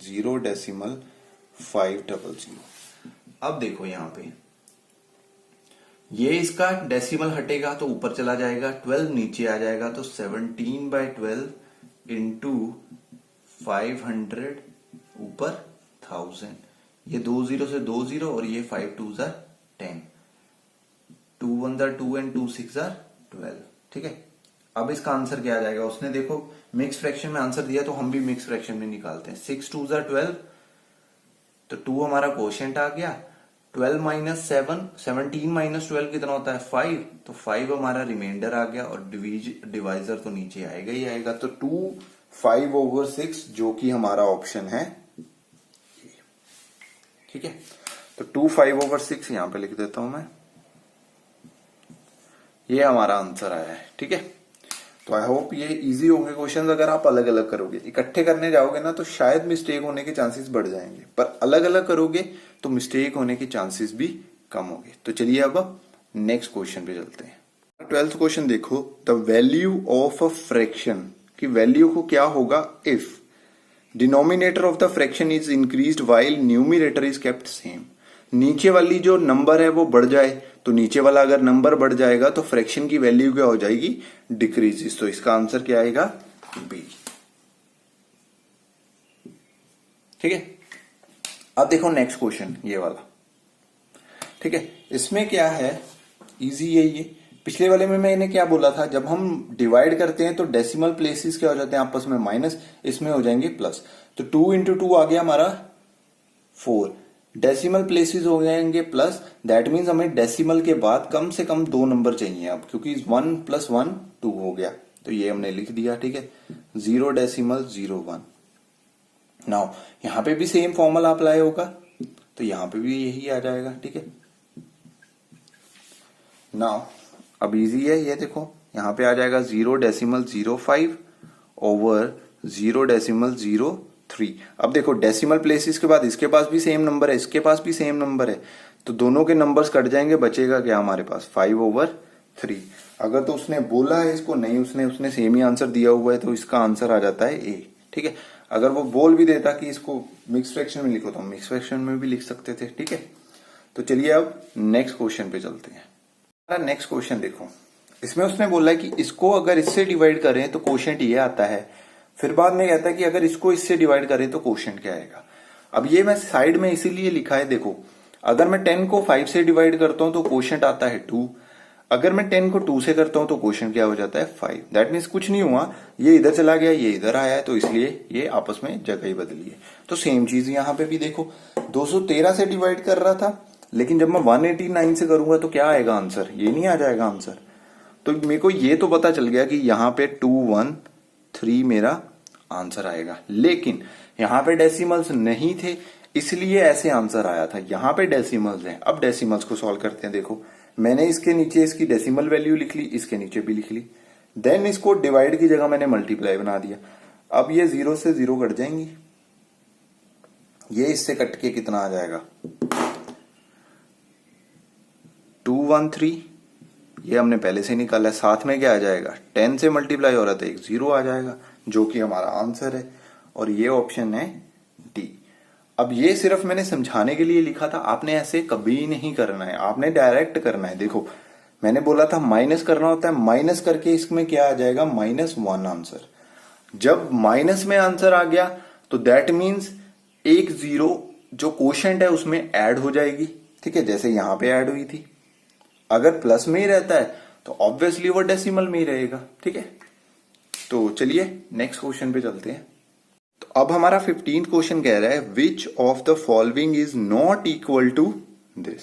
0.500। अब देखो यहां पे ये इसका डेसिमल हटेगा तो ऊपर चला जाएगा, 12 नीचे आ जाएगा, तो 17/12 इंटू 500 ऊपर 1000। ये 2 0 से 2 0 और ये 5 2 10, 2 1 2 एंड 2 6 12। ठीक है, अब इसका आंसर क्या आ जाएगा? उसने देखो मिक्स फ्रैक्शन में आंसर दिया तो हम भी मिक्स फ्रैक्शन में निकालते हैं। 6 2 12, तो 2 हमारा क्वोशिएंट आ गया। 12 माइनस 7, 17 माइनस 12 कितना होता है? 5, तो 5 हमारा रिमाइंडर आ गया और डिवाइजर तो नीचे आएगा ही आएगा, तो 2 5/6 जो कि हमारा ऑप्शन है। ठीक है, तो 2 5/6 यहां पे लिख देता हूं मैं, ये हमारा आंसर आया है। ठीक है, तो आई होप ये इजी होंगे क्वेश्चंस। अगर आप अलग अलग करोगे, इकट्ठे करने जाओगे ना तो शायद मिस्टेक होने के चांसेस बढ़ जाएंगे, पर अलग अलग करोगे तो मिस्टेक होने के चांसेस भी कम होंगे। तो चलिए अब नेक्स्ट क्वेश्चन पे चलते हैं। 12th क्वेश्चन देखो, the value of a fraction की वैल्यू को क्या होगा if denominator of the fraction is increased while numerator is kept same. नीचे वाली जो नंबर है वो बढ़ जाए, तो नीचे वाला अगर नंबर बढ़ जाएगा तो फ्रैक्शन की वैल्यू क्या हो जाएगी? डिक्रीजेस। तो इसका आंसर क्या आएगा? बी। ठीक है, अब देखो नेक्स्ट क्वेश्चन ये वाला। ठीक है, इसमें क्या है, इजी है ये। पिछले वाले में मैंने क्या बोला था, जब हम डिवाइड करते हैं तो डेसिमल प्लेसेस क्या हो जाते हैं आपस में माइनस, इसमें हो जाएंगे प्लस। तो 2 × 2 आ गया हमारा 4, डेसिमल प्लेसेस हो जाएंगे प्लस। दैट मीन्स हमें डेसिमल के बाद कम से कम 2 नंबर चाहिए अब, क्योंकि 1 + 1 2 हो गया, तो ये हमने लिख दिया। ठीक है, 0.01। नाउ यहां पे भी सेम फॉर्मूला अप्लाई होगा, तो यहां पे भी यही आ जाएगा। ठीक है, नाउ अब इजी है ये, देखो यहां पे आ जाएगा 0.05 ओवर 0.03। अब देखो डेसिमल प्लेसेस के बाद इसके पास भी सेम नंबर है, इसके पास भी सेम नंबर है, तो दोनों के नंबर्स कट जाएंगे, बचेगा क्या हमारे पास? 5/3। अगर तो उसने बोला है इसको नहीं, उसने सेम ही आंसर दिया हुआ है, तो इसका आंसर आ जाता है ए। ठीक है, अगर वो बोल भी देता कि इसको मिक्स फ्रैक्शन में लिखो तो मिक्स फ्रैक्शन में भी लिख सकते थे। ठीक है, तो चलिए अब नेक्स्ट क्वेश्चन पे चलते हैं। नेक्स्ट क्वेश्चन देखो, इसमें उसने बोला है कि इसको अगर इससे डिवाइड करें तो क्वोशिएंट ये आता है, फिर बाद में कहता है कि अगर इसको इससे डिवाइड करें तो क्वोशिएंट क्या आएगा। अब ये मैं साइड में इसीलिए लिखा है, देखो अगर मैं 10 को 5 से डिवाइड करता हूं तो क्वोशिएंट आता है 2, अगर मैं 10 को 2 से करता हूं तो क्वोशिएंट क्या हो जाता है? 5। दैट मीन्स कुछ नहीं हुआ, ये इधर चला गया, ये इधर आया है, तो इसलिए ये आपस में जगह ही बदली है। तो सेम चीज यहां पे भी देखो, 213 से डिवाइड कर रहा था, लेकिन जब मैं 189 से करूंगा तो क्या आएगा आंसर? ये नहीं आ जाएगा आंसर। तो मेरे को ये तो पता चल गया कि यहाँ पे 213 मेरा आंसर आएगा, लेकिन यहाँ पे डेसिमल्स नहीं थे इसलिए ऐसे आंसर आया था। यहाँ पे डेसिमल्स हैं, अब डेसिमल्स को सॉल्व करते हैं। देखो मैंने इसके नीचे इसकी डेसिमल वैल्यू लिख ली, इसके नीचे भी लिख ली, देन इसको डिवाइड की जगह मैंने मल्टीप्लाई बना दिया। अब ये 0 से 0 कट जाएंगी, ये इससे कट के कितना आ जाएगा? 213, ये हमने पहले से निकाला है। साथ में क्या आ जाएगा? 10 से मल्टीप्लाई हो रहा था, एक 0 आ जाएगा, जो कि हमारा आंसर है, और ये ऑप्शन है डी। अब ये सिर्फ मैंने समझाने के लिए लिखा था, आपने ऐसे कभी नहीं करना है, आपने डायरेक्ट करना है। देखो मैंने बोला था माइनस करना होता है, माइनस करके इसमें क्या आ जाएगा? -1 आंसर। जब माइनस में आंसर आ गया तो दैट मीन्स एक 0 जो क्वोशिएंट है उसमें ऐड हो जाएगी। ठीक है, जैसे यहां पे ऐड हुई थी। अगर प्लस में ही रहता है तो ऑब्वियसली वो डेसिमल में ही रहेगा। ठीक है, तो चलिए नेक्स्ट क्वेश्चन पे चलते हैं। तो अब हमारा 15th क्वेश्चन कह रहा है which of the following is not equal to this.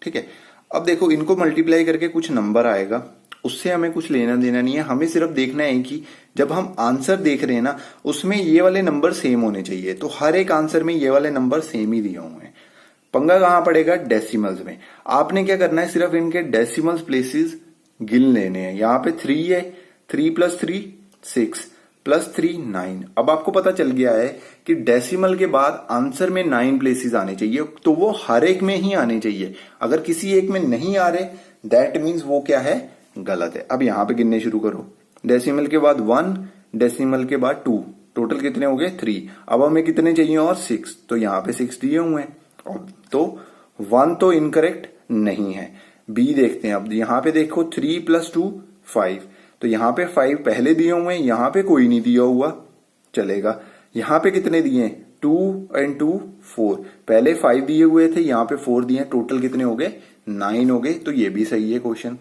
ठीक है, अब देखो इनको मल्टीप्लाई करके कुछ नंबर आएगा, उससे हमें कुछ लेना देना नहीं है, हमें सिर्फ देखना है कि जब हम आंसर देख रहे हैं ना उसमें ये वाले नंबर सेम होने चाहिए। तो हर एक आंसर में ये वाले नंबर सेम ही दिए हुए हैं। पंगा कहां पड़ेगा? डेसिमल्स में। आपने क्या करना है, सिर्फ इनके डेसिमल्स प्लेसेस गिन लेने हैं। यहां पे 3 है, 3 + 3 6 + 3 9। अब आपको पता चल गया है कि डेसिमल के बाद आंसर में 9 प्लेसेस आने चाहिए, तो वो हर एक में ही आने चाहिए। अगर किसी एक में नहीं आ रहे दैट मीन्स वो क्या है? गलत है। अब यहां पे गिनने शुरू करो, डेसिमल के बाद 1, डेसिमल के बाद 2, टोटल कितने हो गए? 3। अब हमें कितने चाहिए? और 6, तो यहां पे 6 दिए हुए हैं, तो 1 तो इनकरेक्ट नहीं है। बी देखते हैं। अब यहाँ पे देखो 3 + 2 5, तो यहाँ पे 5 पहले दिए हुए हैं, यहाँ पे कोई नहीं दिया हुआ, चलेगा। यहाँ पे कितने दिए हैं? 2 और 2 4, पहले 5 दिए हुए थे, यहाँ पे 4 दिए, टोटल कितने हो गए? 9 हो गए। तो ये भी सही है क्वेश्चन,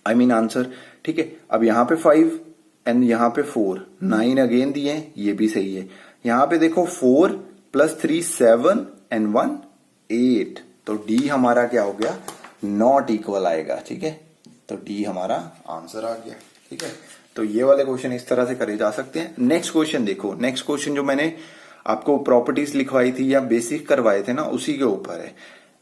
आई मीन आंसर। ठीक है, अब यहाँ पे 5 एंड यहाँ पे 4, 9 अगेन दिए हैं, ये भी सही है। यहाँ पे देखो 4 + 3 7 एंड 1 8, तो डी हमारा क्या हो गया? नॉट इक्वल आएगा। ठीक है, तो डी हमारा आंसर आ गया। ठीक है, तो ये वाले क्वेश्चन इस तरह से करे जा सकते हैं। नेक्स्ट क्वेश्चन देखो, नेक्स्ट क्वेश्चन जो मैंने आपको प्रॉपर्टीज लिखवाई थी या बेसिक करवाए थे ना, उसी के ऊपर है।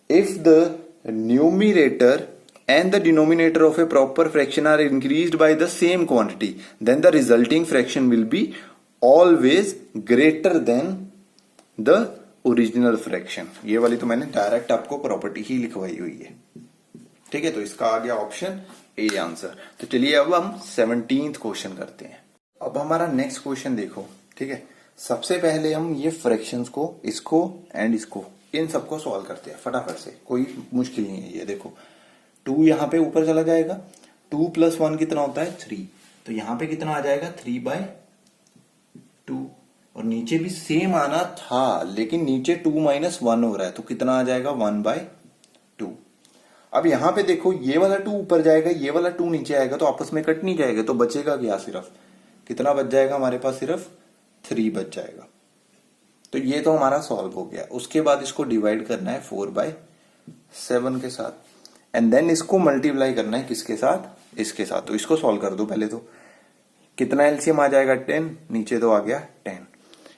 If the numerator and the denominator of a proper fraction are increased by the same quantity, then the resulting fraction will be always greater than the original fraction। ये वाली तो मैंने डायरेक्ट आपको प्रॉपर्टी ही लिखवाई हुई है। ठीक है, तो इसका आ गया ऑप्शन ए आंसर। तो चलिए अब हम 17th क्वेश्चन करते हैं। अब हमारा नेक्स्ट क्वेश्चन देखो। ठीक है, सबसे पहले हम ये फ्रैक्शंस को, इसको एंड इसको, इन सबको सॉल्व करते हैं फटाफट से, कोई मुश्किल नहीं है। ये देखो 2 यहाँ पे ऊपर चला जाएगा, 2 + 1 कितना होता है? 3, तो यहाँ पे कितना आ जाएगा? 3/2, और नीचे भी सेम आना था, लेकिन नीचे 2 - 1 हो रहा है, तो कितना आ जाएगा? 1/2। अब यहाँ पे देखो, ये वाला 2 ऊपर जाएगा, ये वाला 2 नीचे आएगा, तो आपस में कट नहीं जाएगा, तो बचेगा क्या? सिर्फ कितना बच जाएगा हमारे पास? सिर्फ 3 बच जाएगा। तो ये तो हमारा सॉल्व हो गया। उसके बाद इसको डिवाइड करना है 4/7 के साथ, एंड देन इसको मल्टीप्लाई करना है किसके साथ? इसके साथ। तो इसको सॉल्व कर दो पहले। तो कितना एलसीएम आ जाएगा? 10, नीचे तो आ गया 10।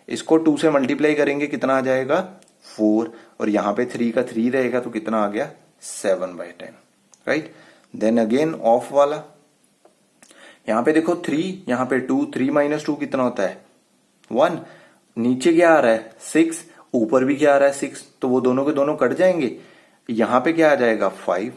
इसको 2 से मल्टीप्लाई करेंगे, कितना आ जाएगा? 4, और यहाँ पे 3 का 3 रहेगा, तो कितना आ गया? 7/10, राइट। देन अगेन ऑफ वाला, यहाँ पे देखो 3, यहाँ पे 2, 3 - 2 कितना होता है? 1, नीचे क्या आ रहा है? 6, ऊपर भी क्या आ रहा है? 6, तो वो दोनों के दोनों कट जाएंगे। यहां पे क्या आ जाएगा? 5।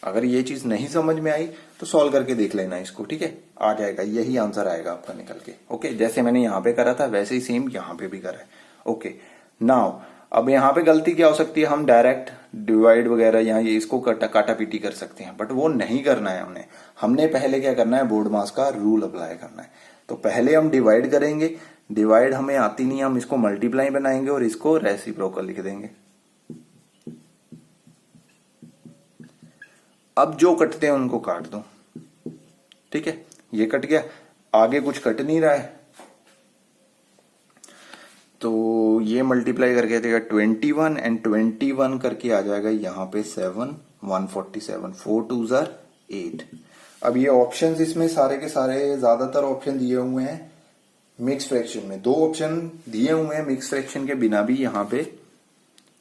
अगर ये चीज नहीं समझ में आई तो सॉल्व करके देख लेना इसको। ठीक है, आ जाएगा, यही आंसर आएगा आपका निकल के। ओके, जैसे मैंने यहां पे करा था वैसे ही सेम यहां पे भी करा है। ओके, नाउ अब यहां पे गलती क्या हो सकती है? हम डायरेक्ट डिवाइड वगैरह यहाँ ये इसको काटा पीटी कर सकते हैं, बट वो नहीं करना है। हमने पहले क्या करना है? बोर्ड मास का रूल अप्लाई करना है। तो पहले हम डिवाइड करेंगे, डिवाइड हमें आती नहीं, हम इसको मल्टीप्लाई बनाएंगे और इसको रेसिप्रोकल लिख देंगे। अब जो कटते हैं उनको काट दो। ठीक है, ये कट गया, आगे कुछ कट नहीं रहा है, तो ये मल्टीप्लाई करके देगा 21, एंड 21 करके आ जाएगा यहाँ पे 7, 147, 4 2s are 8। अब ये ऑप्शंस इसमें सारे के सारे ज्यादातर ऑप्शन दिए हुए हैं मिक्स फ्रैक्शन में। 2 ऑप्शन दिए हुए हैं मिक्स फ्रैक्शन के बिना भी, यहाँ पे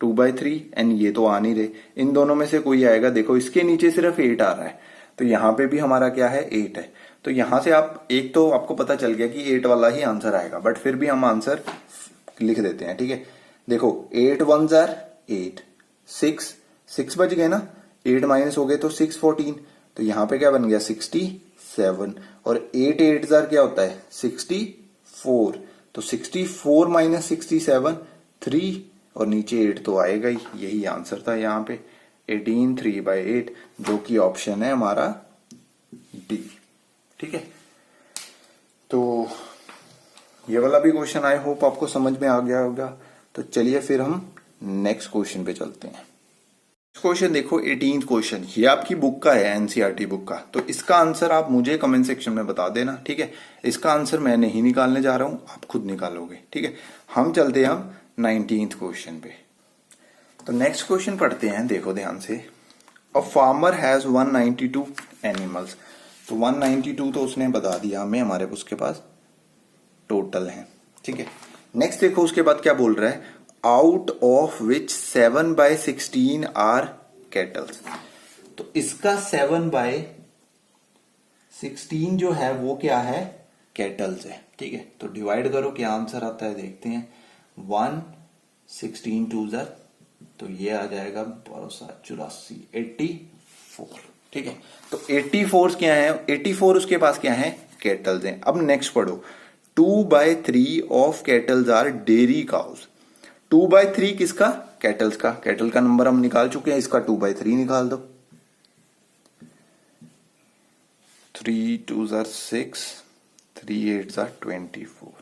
2/3 एंड ये तो आ नहीं रहे। इन दोनों में से कोई आएगा। देखो इसके नीचे सिर्फ 8 आ रहा है, तो यहाँ पे भी हमारा क्या है? 8 है। तो यहां से आप एक तो आपको पता चल गया कि 8 वाला ही आंसर आएगा, बट फिर भी हम आंसर लिख देते हैं। ठीक है, देखो 8 1s are 8, 6 बच गए ना, 8 माइनस हो गए तो 6 14, तो यहाँ पे क्या बन गया? 67, और 8 8s are क्या होता है? 64, तो 64 - 67 3, और नीचे 8 तो आएगा ही, यही आंसर था यहाँ पे 18 3/8, जो कि ऑप्शन है हमारा डी। ठीक है, तो ये वाला भी क्वेश्चन आई होप आपको समझ में आ गया होगा। तो चलिए फिर हम नेक्स्ट क्वेश्चन पे चलते हैं। क्वेश्चन देखो 18th क्वेश्चन, ये आपकी बुक का है, एनसीईआरटी बुक का। तो इसका आंसर आप मुझे कमेंट सेक्शन में बता देना। ठीक है, इसका आंसर मैं नहीं निकालने जा रहा हूं, आप खुद निकालोगे। ठीक है, हम चलते हैं हम 19th क्वेश्चन पे। तो नेक्स्ट क्वेश्चन पढ़ते हैं, देखो ध्यान से। अ फार्मर हैज 192 एनिमल्स, तो 192 तो उसने बता दिया हमें, हमारे उसके पास टोटल है। ठीक है, नेक्स्ट देखो उसके बाद क्या बोल रहा है? Out of which 7/16 are cattles. तो इसका 7/16 जो है वो क्या है? कैटल्स है। ठीक है, तो डिवाइड करो, क्या आंसर आता है देखते हैं। 1 16 2s are, तो ये आ जाएगा 84 84। ठीक है, तो 84 क्या है? 84 उसके पास क्या है? कैटल्स हैं। अब नेक्स्ट पढ़ो, 2/3 of cattles are dairy cows. 2/3 किसका? कैटल्स का, कैटल का नंबर हम निकाल चुके हैं, इसका 2/3 निकाल दो। 3 2 6, 3 8 24,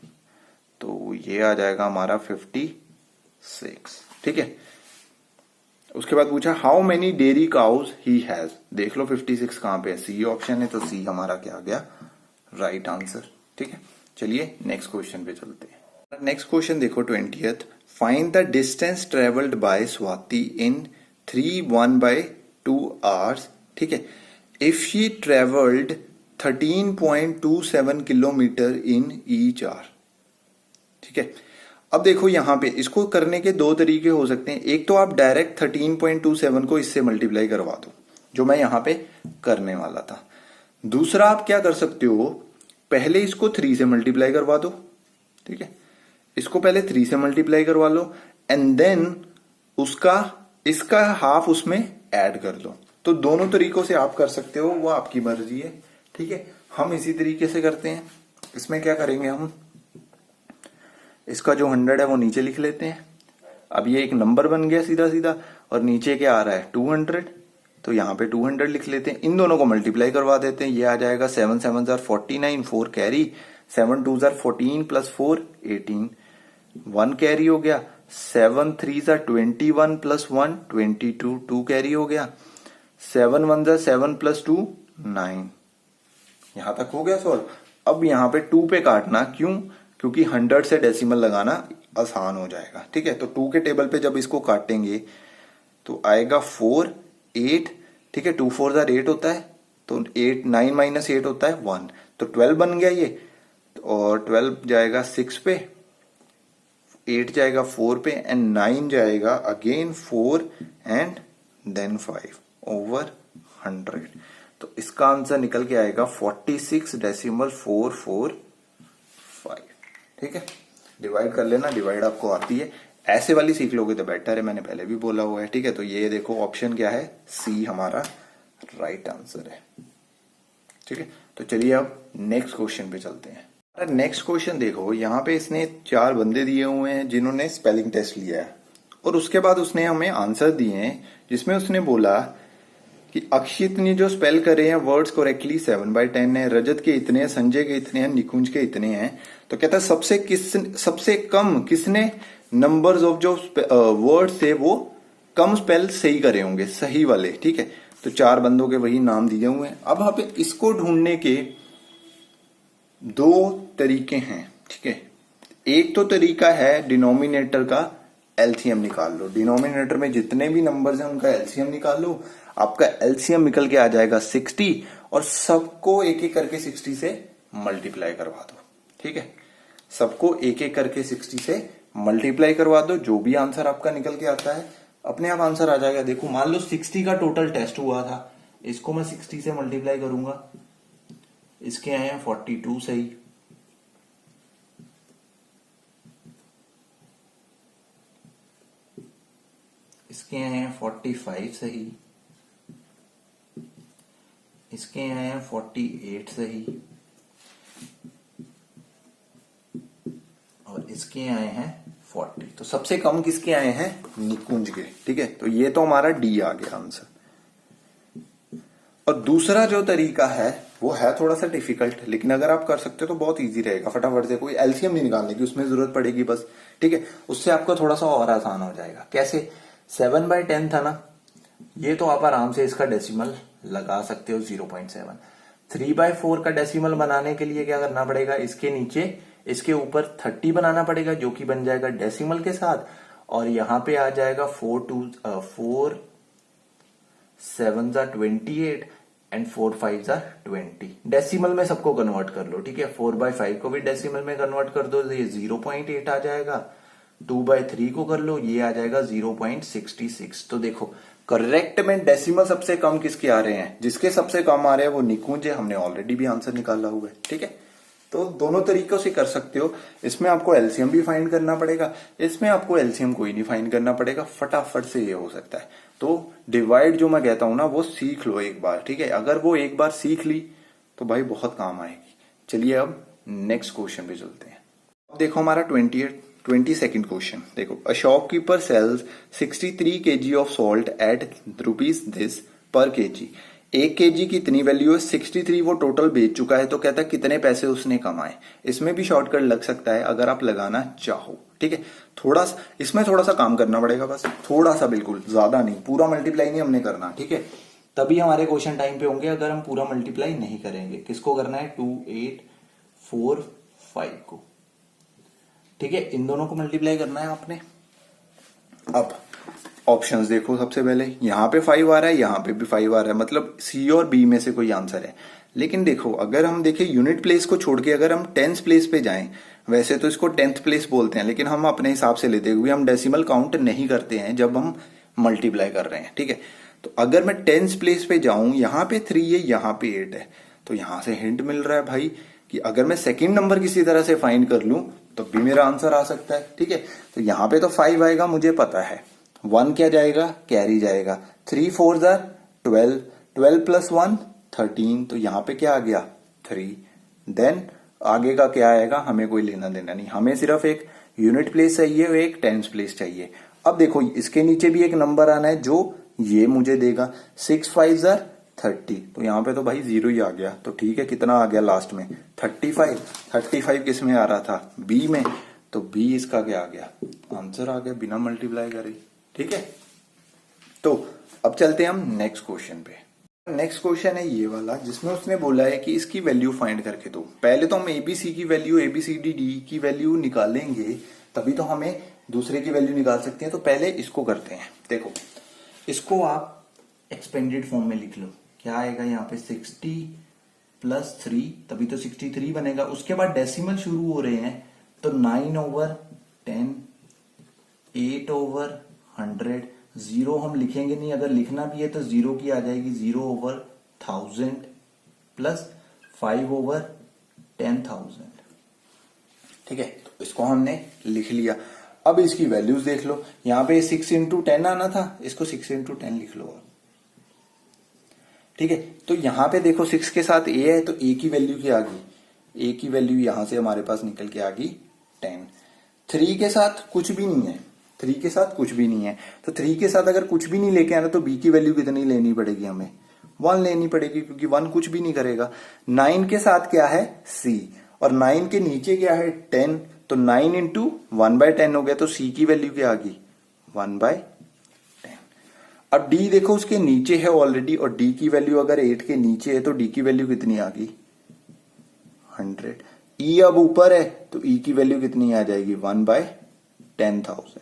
तो ये आ जाएगा हमारा 56। ठीक है। उसके बाद पूछा how many dairy cows he has. देख लो 56 कहां पे है, सी ऑप्शन है, तो सी हमारा क्या आ गया, राइट आंसर। ठीक है, चलिए नेक्स्ट क्वेश्चन पे चलते हैं। नेक्स्ट क्वेश्चन देखो 20th, find the distance travelled by Swati in 3 1/2 hours. ठीक है, if she travelled 13.27 kilometre in each hour. ठीक है, अब देखो यहां पे इसको करने के दो तरीके हो सकते हैं। एक तो आप डायरेक्ट 13.27 को इससे मल्टीप्लाई करवा दो, जो मैं यहां पे करने वाला था। दूसरा आप क्या कर सकते हो, पहले इसको 3 से मल्टीप्लाई करवा दो। ठीक है, इसको पहले 3 से मल्टीप्लाई करवा लो एंड देन इसका हाफ उसमें ऐड कर लो। तो दोनों तरीकों से आप कर सकते हो, वो आपकी मर्जी है। ठीक है, हम इसी तरीके से करते हैं। इसमें क्या करेंगे, हम इसका जो 100 है वो नीचे लिख लेते हैं। अब ये एक नंबर बन गया सीधा सीधा, और नीचे क्या आ रहा है 200, तो यहाँ पे 200 लिख लेते हैं। इन दोनों को मल्टीप्लाई करवा देते हैं, ये आ जाएगा 7 7 49, 4 कैरी, 7 2 14 प्लस 4 18, 1 कैरी हो गया, 7 3 21 प्लस 1 22, 2 कैरी हो गया, 7 1 7 प्लस 2 9। यहां तक हो गया सॉल्व। अब यहाँ पे 2 पे काटना, क्यों, क्योंकि 100 से डेसिमल लगाना आसान हो जाएगा। ठीक है, तो 2 के टेबल पे जब इसको काटेंगे तो आएगा 4 8। ठीक है, 2 4 8 होता है, तो 8 9 माइनस 8 होता है 1, तो 12 बन गया ये। और 12 जाएगा 6 पे, 8 जाएगा 4 पे एंड 9 जाएगा अगेन 4 एंड देन 5 ओवर 100। तो इसका आंसर निकल के आएगा 46.445। ठीक है, डिवाइड कर लेना, डिवाइड आपको आती है, ऐसे वाली सीख लोगे तो बेटर है, मैंने पहले भी बोला हुआ है। ठीक है, तो ये देखो ऑप्शन क्या है, सी हमारा राइट आंसर है। ठीक है, तो चलिए अब नेक्स्ट क्वेश्चन पे चलते हैं। नेक्स्ट क्वेश्चन देखो, यहाँ पे इसने 4 बंदे दिए हुए हैं जिन्होंने स्पेलिंग टेस्ट लिया है, और उसके बाद उसने हमें आंसर दिए हैं जिसमें उसने बोला कि अक्षित ने जो स्पेल करे हैं वर्ड्स करेक्टली 7/10 है, रजत के इतने हैं, संजय के इतने हैं, निकुंज के इतने हैं। तो कहता है सबसे कम किसने नंबर्स ऑफ जो वर्ड्स थे वो कम स्पेल सही करे होंगे, सही वाले। ठीक है, तो 4 बंदों के वही नाम दिए हुए हैं। अब यहाँ पे इसको ढूंढने के 2 तरीके हैं। ठीक है, एक तो तरीका है डिनोमिनेटर का एलसीएम निकाल लो, डिनोमिनेटर में जितने भी नंबर्स हैं उनका एलसीएम निकाल लो, आपका एलसीएम निकल के आ जाएगा 60, और सबको एक एक करके 60 से मल्टीप्लाई करवा दो। ठीक है, सबको एक एक करके 60 से मल्टीप्लाई करवा दो, जो भी आंसर आपका निकल के आता है अपने आप आंसर आ जाएगा। देखो मान लो 60 का टोटल टेस्ट हुआ था, इसको मैं 60 से मल्टीप्लाई करूंगा, इसके आए हैं 42 सही, इसके आए हैं 45 सही, इसके आए हैं 48 सही, और इसके आए हैं 40। तो सबसे कम किसके आए हैं, निकुंज के। ठीक है, तो ये तो हमारा डी आ गया आंसर। और दूसरा जो तरीका है वो है थोड़ा सा डिफिकल्ट, लेकिन अगर आप कर सकते हो तो बहुत इजी रहेगा, फटाफट से, कोई एलसीएम नहीं निकालने की उसमें जरूरत पड़ेगी बस। ठीक है, उससे आपको थोड़ा सा और आसान हो जाएगा। कैसे, 7/10 था ना, ये तो आप आराम से इसका डेसिमल लगा सकते हो 0.7। 3/4 का डेसिमल बनाने के लिए क्या करना पड़ेगा, इसके नीचे इसके ऊपर 30 बनाना पड़ेगा, जो कि बन जाएगा डेसिमल के साथ, और यहां पे आ जाएगा 4 7 28 एंड 4 5 20। डेसिमल में सबको कन्वर्ट कर लो। ठीक है, 4/5 को भी डेसिमल में कन्वर्ट कर दो, ये 0.8 आ जाएगा। 2/3 को कर लो, ये आ जाएगा 0.66। तो देखो करेक्ट में डेसिमल सबसे कम किसके आ रहे हैं, जिसके सबसे कम आ रहे हैं वो निकुंज है, हमने ऑलरेडी भी आंसर निकाला हुआ है। ठीक है, तो दोनों तरीकों से कर सकते हो। इसमें आपको एलसीएम भी फाइंड करना पड़ेगा, इसमें आपको एलसीएम कोई नहीं फाइंड करना पड़ेगा, फटाफट से ये हो सकता है। तो डिवाइड जो मैं कहता हूं ना, वो सीख लो एक बार। ठीक है, अगर वो एक बार सीख ली तो भाई बहुत काम आएगी। चलिए अब नेक्स्ट क्वेश्चन पे चलते हैं। अब देखो हमारा 28 22nd क्वेश्चन देखो, a shopkeeper sells 63 kg of salt at rupees this per kg. 1 kg की इतनी वैल्यू है, 63 वो टोटल बेच चुका है, तो कहता है कितने पैसे उसने कमाए। इसमें भी शॉर्टकट लग सकता है अगर आप लगाना चाहो, ठीक है। थोड़ा सा इसमें थोड़ा सा काम करना पड़ेगा, बस थोड़ा सा, बिल्कुल ज्यादा नहीं, पूरा मल्टीप्लाई नहीं हमने करना, ठीक है। तभी हमारे क्वेश्चन टाइम पे होंगे। अगर हम पूरा मल्टीप्लाई नहीं करेंगे, किसको करना है, 2 8 4 5 को, ठीक है। इन दोनों को मल्टीप्लाई करना है आपने। अब ऑप्शंस देखो, सबसे पहले यहां पे 5 आ रहा है, यहां पे भी 5 आ रहा है, मतलब सी और बी में से कोई आंसर है। लेकिन देखो, अगर हम देखें यूनिट प्लेस को छोड़ के अगर हम 10th प्लेस पे जाएं, वैसे तो इसको 10th प्लेस बोलते हैं, लेकिन हम अपने हिसाब से लेते हुए हम डेसिमल काउंट नहीं करते हैं जब हम मल्टीप्लाई कर रहे हैं, ठीक है। तो अगर मैं 10th प्लेस पे जाऊं, यहां पे 3 है, यहां पे 8 है, तो यहां से हिंट मिल रहा है भाई कि अगर मैं सेकंड नंबर किसी तरह से फाइंड कर लूं तो भी मेरा आंसर आ सकता है, ठीक है। तो यहां पे तो 5 आएगा, मुझे पता है। 1 क्या जाएगा, कैरी जाएगा। 3 4 12, 12 प्लस 1 13, तो यहां पे क्या आ गया, 3। देन आगे का क्या आएगा, हमें कोई लेना देना नहीं, हमें सिर्फ एक यूनिट प्लेस चाहिए और एक 10th प्लेस चाहिए। अब देखो, इसके नीचे भी एक नंबर आना है जो ये मुझे देगा। 6 5 30, तो यहां पे तो भाई 0 ही आ गया, तो ठीक है। कितना आ गया लास्ट में, 35। 35 किस में आ रहा था, बी में, तो बी इसका क्या आ गया, आंसर आ गया बिना मल्टीप्लाई करे, ठीक है। तो अब चलते हैं हम नेक्स्ट क्वेश्चन पे। नेक्स्ट क्वेश्चन है ये वाला, जिसमें उसने बोला है कि इसकी वैल्यू फाइंड करके दो। पहले तो हम एबीसी की वैल्यू, एबीसीडी डी की वैल्यू निकालेंगे, तभी तो हमें दूसरे की वैल्यू निकाल सकते हैं। तो पहले इसको करते हैं। देखो, इसको आप एक्सपेंडेड फॉर्म में लिख लो। क्या आएगा यहाँ पे, 60 प्लस 3, तभी तो 63 बनेगा। उसके बाद डेसिमल शुरू हो रहे हैं, तो 9/10, 8/100, 0 हम लिखेंगे नहीं, अगर लिखना भी है तो 0 की आ जाएगी, 0/1000 प्लस 5/10,000, ठीक है। तो इसको हमने लिख लिया। अब इसकी वैल्यूज देख लो, यहां पे 6 × 10 आना था, इसको 6 × 10 लिख लो, ठीक है। तो यहां पे देखो 6 के साथ a है, तो a की वैल्यू क्या आ गई, a की वैल्यू यहां से हमारे पास निकल के आ गई 10। 3 के साथ कुछ भी नहीं है, 3 के साथ कुछ भी नहीं है, तो 3 के साथ अगर कुछ भी नहीं लेके आना, तो b की वैल्यू कितनी लेनी पड़ेगी, हमें 1 लेनी पड़ेगी, क्योंकि 1 कुछ भी नहीं करेगा। 9 के साथ क्या है, c, और 9 के नीचे क्या है, 10, तो 9 × 1/10 हो गया, तो c की वैल्यू क्या आ गई, 1/10। अब d देखो उसके नीचे है ऑलरेडी, और d की वैल्यू अगर 8 के नीचे है, तो d की वैल्यू कितनी आ गई, 100। e अब ऊपर है, तो e की वैल्यू कितनी आ जाएगी, 1/10,000।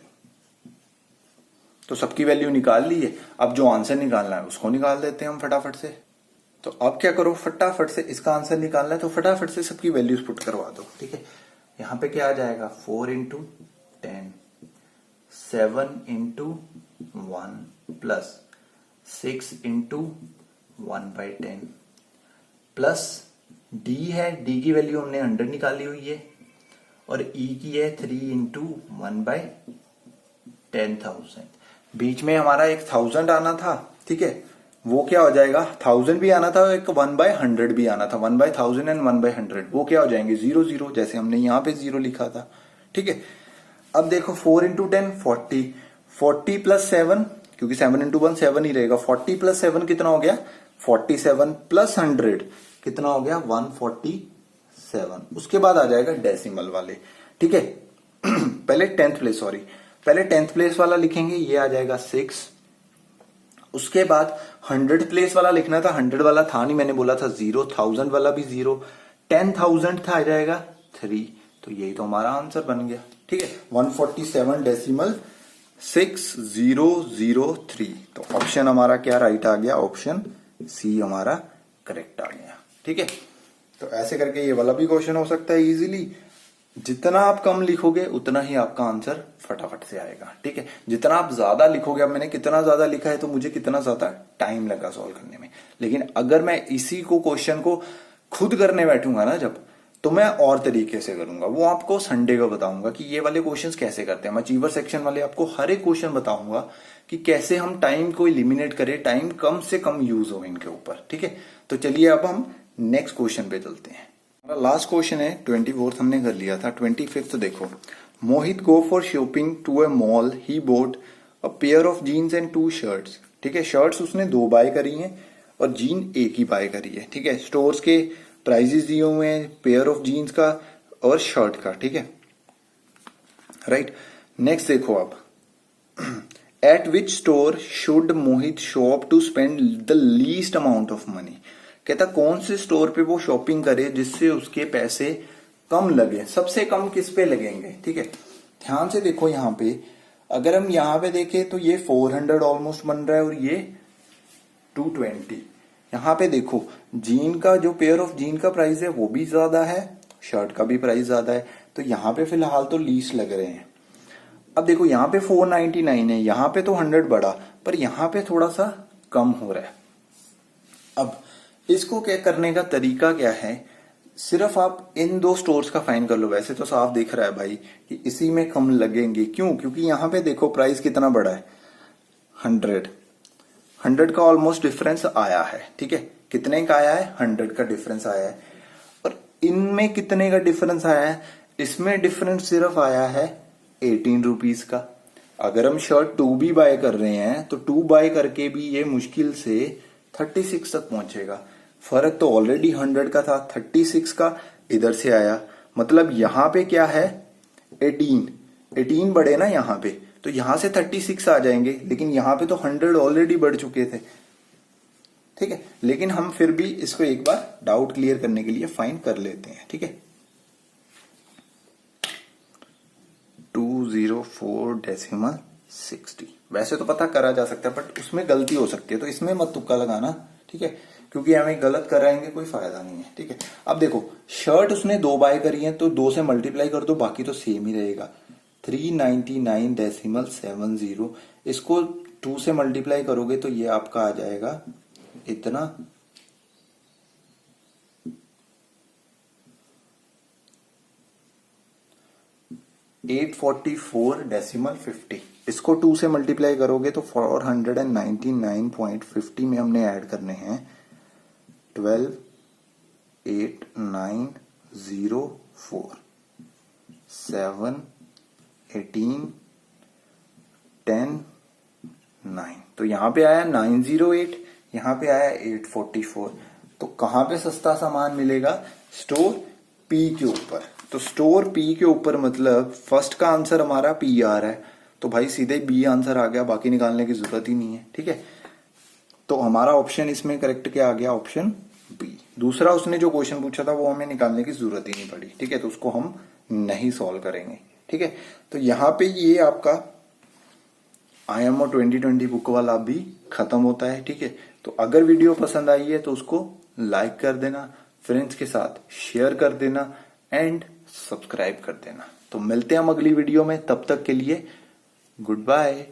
तो सबकी वैल्यू निकाल ली है। अब जो आंसर निकालना है उसको निकाल देते हैं हम फटाफट से। तो अब क्या करो, फटाफट से इसका आंसर निकालना है, तो फटाफट से सबकी वैल्यूज पुट करवा दो, ठीक है। यहां पे क्या आ जाएगा, 4 × 10, 7 × 1 प्लस 6 × 1/10 प्लस d है, d की वैल्यू हमने 100 निकाली हुई है, और e की है 3 × 1/10,000। बीच में हमारा एक 1000 आना था, ठीक है, वो क्या हो जाएगा, 1000 भी आना था, एक 1/100 भी आना था, 1/1000 एंड 1/100, वो क्या हो जाएंगे, 0 0, जैसे हमने यहाँ पे 0 लिखा था, ठीक है। अब देखो 4 × 10 40, 40 प्लस 7, क्योंकि 7 × 1 7 ही रहेगा, 40 प्लस 7 कितना हो गया, 47 प्लस 100 कितना हो गया, 147। उसके बाद आ जाएगा डेसिमल वाले, ठीक है। पहले 10th प्लेस, सॉरी, पहले 10th प्लेस वाला लिखेंगे, ये आ जाएगा 6। उसके बाद 100th प्लेस वाला लिखना था, 100 वाला था नहीं, मैंने बोला था 0, 1000 वाला भी 0, 10,000 था, आ जाएगा 3। तो यही तो हमारा आंसर बन गया, ठीक है, 147.6003। तो ऑप्शन हमारा क्या राइट आ गया, ऑप्शन सी हमारा करेक्ट आ गया, ठीक है। तो ऐसे करके ये वाला भी क्वेश्चन हो सकता है इजीली। जितना आप कम लिखोगे उतना ही आपका आंसर फटाफट से आएगा, ठीक है। जितना आप ज्यादा लिखोगे, अब मैंने कितना ज्यादा लिखा है तो मुझे कितना ज्यादा टाइम लगा सॉल्व करने में, लेकिन अगर मैं इसी को क्वेश्चन को खुद करने बैठूंगा ना जब, तो मैं और तरीके से करूंगा। वो आपको संडे को बताऊंगा कि ये वाले क्वेश्चंस कैसे करते हैं। मैं अचीवर सेक्शन वाले आपको हर एक क्वेश्चन बताऊंगा कि कैसे हम टाइम को एलिमिनेट करें, टाइम कम से कम यूज हो इनके ऊपर, ठीक है। तो चलिए अब हम नेक्स्ट क्वेश्चन पे चलते हैं। हमारा लास्ट क्वेश्चन है 24th हमने कर लिया था, 25th देखो। Mohit go for shopping to a mall, he bought a pair of jeans and 2 shirts. ठीक है, शर्ट्स उसने 2 बाय करी हैं और जीन एक ही बाय करी है। ठीक है, स्टोर्स के प्राइजेस दिए हुए हैं पेयर ऑफ जीन्स का और शर्ट का। ठीक है, राइट। नेक्स्ट देखो आप, at which store should Mohit shop to spend the least amount of money. कहता कौन से स्टोर पे वो शॉपिंग करे जिससे उसके पैसे कम लगे, सबसे कम किस पे लगेंगे। ठीक है, ध्यान से देखो यहाँ पे, अगर हम यहाँ पे देखें तो ये 400 ऑलमोस्ट बन रहा है और ये 220। यहाँ पे देखो जीन का जो पेयर ऑफ जीन का प्राइस है वो भी ज्यादा है, शर्ट का भी प्राइस ज्यादा है, तो यहाँ पे फिलहाल तो लीस्ट लग रहे हैं। अब देखो यहाँ पे 499 है, यहाँ पे तो 100 बढ़ा, पर यहाँ पे थोड़ा सा कम हो रहा है। अब इसको क्या करने का तरीका क्या है, सिर्फ आप इन 2 स्टोर्स का फाइन कर लो। वैसे तो साफ दिख रहा है भाई कि इसी में कम लगेंगे, क्यों? क्योंकि यहाँ पे देखो प्राइस कितना बड़ा है, 100 का ऑलमोस्ट डिफरेंस आया है। ठीक है, कितने का आया है? 100 का डिफरेंस आया है। और इनमें कितने का डिफरेंस आया है? इसमें डिफरेंस सिर्फ आया है 18 रुपीज का। अगर हम शर्ट 2 भी बाय कर रहे हैं तो 2 बाय करके भी ये मुश्किल से 36 तक पहुंचेगा। फर्क तो ऑलरेडी 100 का था, 36 का इधर से आया, मतलब यहां पे क्या है 18 बढ़े ना यहाँ पे, तो यहां से 36 आ जाएंगे, लेकिन यहां पे तो 100 ऑलरेडी बढ़ चुके थे। ठीक है, लेकिन हम फिर भी इसको एक बार डाउट क्लियर करने के लिए फाइन कर लेते हैं। ठीक है, 204.60। वैसे तो पता करा जा सकता है बट उसमें गलती हो सकती है, तो इसमें मत तुक्का लगाना। ठीक है, क्योंकि हमें गलत कराएंगे कोई फायदा नहीं है। ठीक है, अब देखो शर्ट उसने 2 बाय करी है तो 2 से मल्टीप्लाई कर दो, बाकी तो सेम ही रहेगा। 399.70, इसको 2 से मल्टीप्लाई करोगे तो ये आपका आ जाएगा इतना, 844.50। इसको 2 से मल्टीप्लाई करोगे तो 499.50 में हमने ऐड करने हैं 12, 8, 9, 0, 4, 7, 18, 10, 9। तो यहां पे आया 908, यहां पे आया 844। तो कहां पे सस्ता सामान मिलेगा? स्टोर पी के ऊपर। तो स्टोर पी के ऊपर मतलब फर्स्ट का आंसर हमारा पी आ रहा है, तो भाई सीधे बी आंसर आ गया, बाकी निकालने की जरूरत ही नहीं है। ठीक है, तो हमारा ऑप्शन इसमें करेक्ट क्या आ गया? Option B. दूसरा उसने जो क्वेश्चन पूछा था वो हमें निकालने की जरूरत ही नहीं पड़ी। ठीक है, तो उसको हम नहीं सॉल्व करेंगे। ठीक है, तो यहां पे ये आपका IMO 2020 बुक वाला भी खत्म होता है। ठीक है, तो अगर वीडियो पसंद आई है तो उसको लाइक कर देना, फ्रेंड्स के साथ शेयर कर देना एंड सब्सक्राइब कर देना। तो मिलते हैं हम अगली वीडियो में, तब तक के लिए गुड बाय।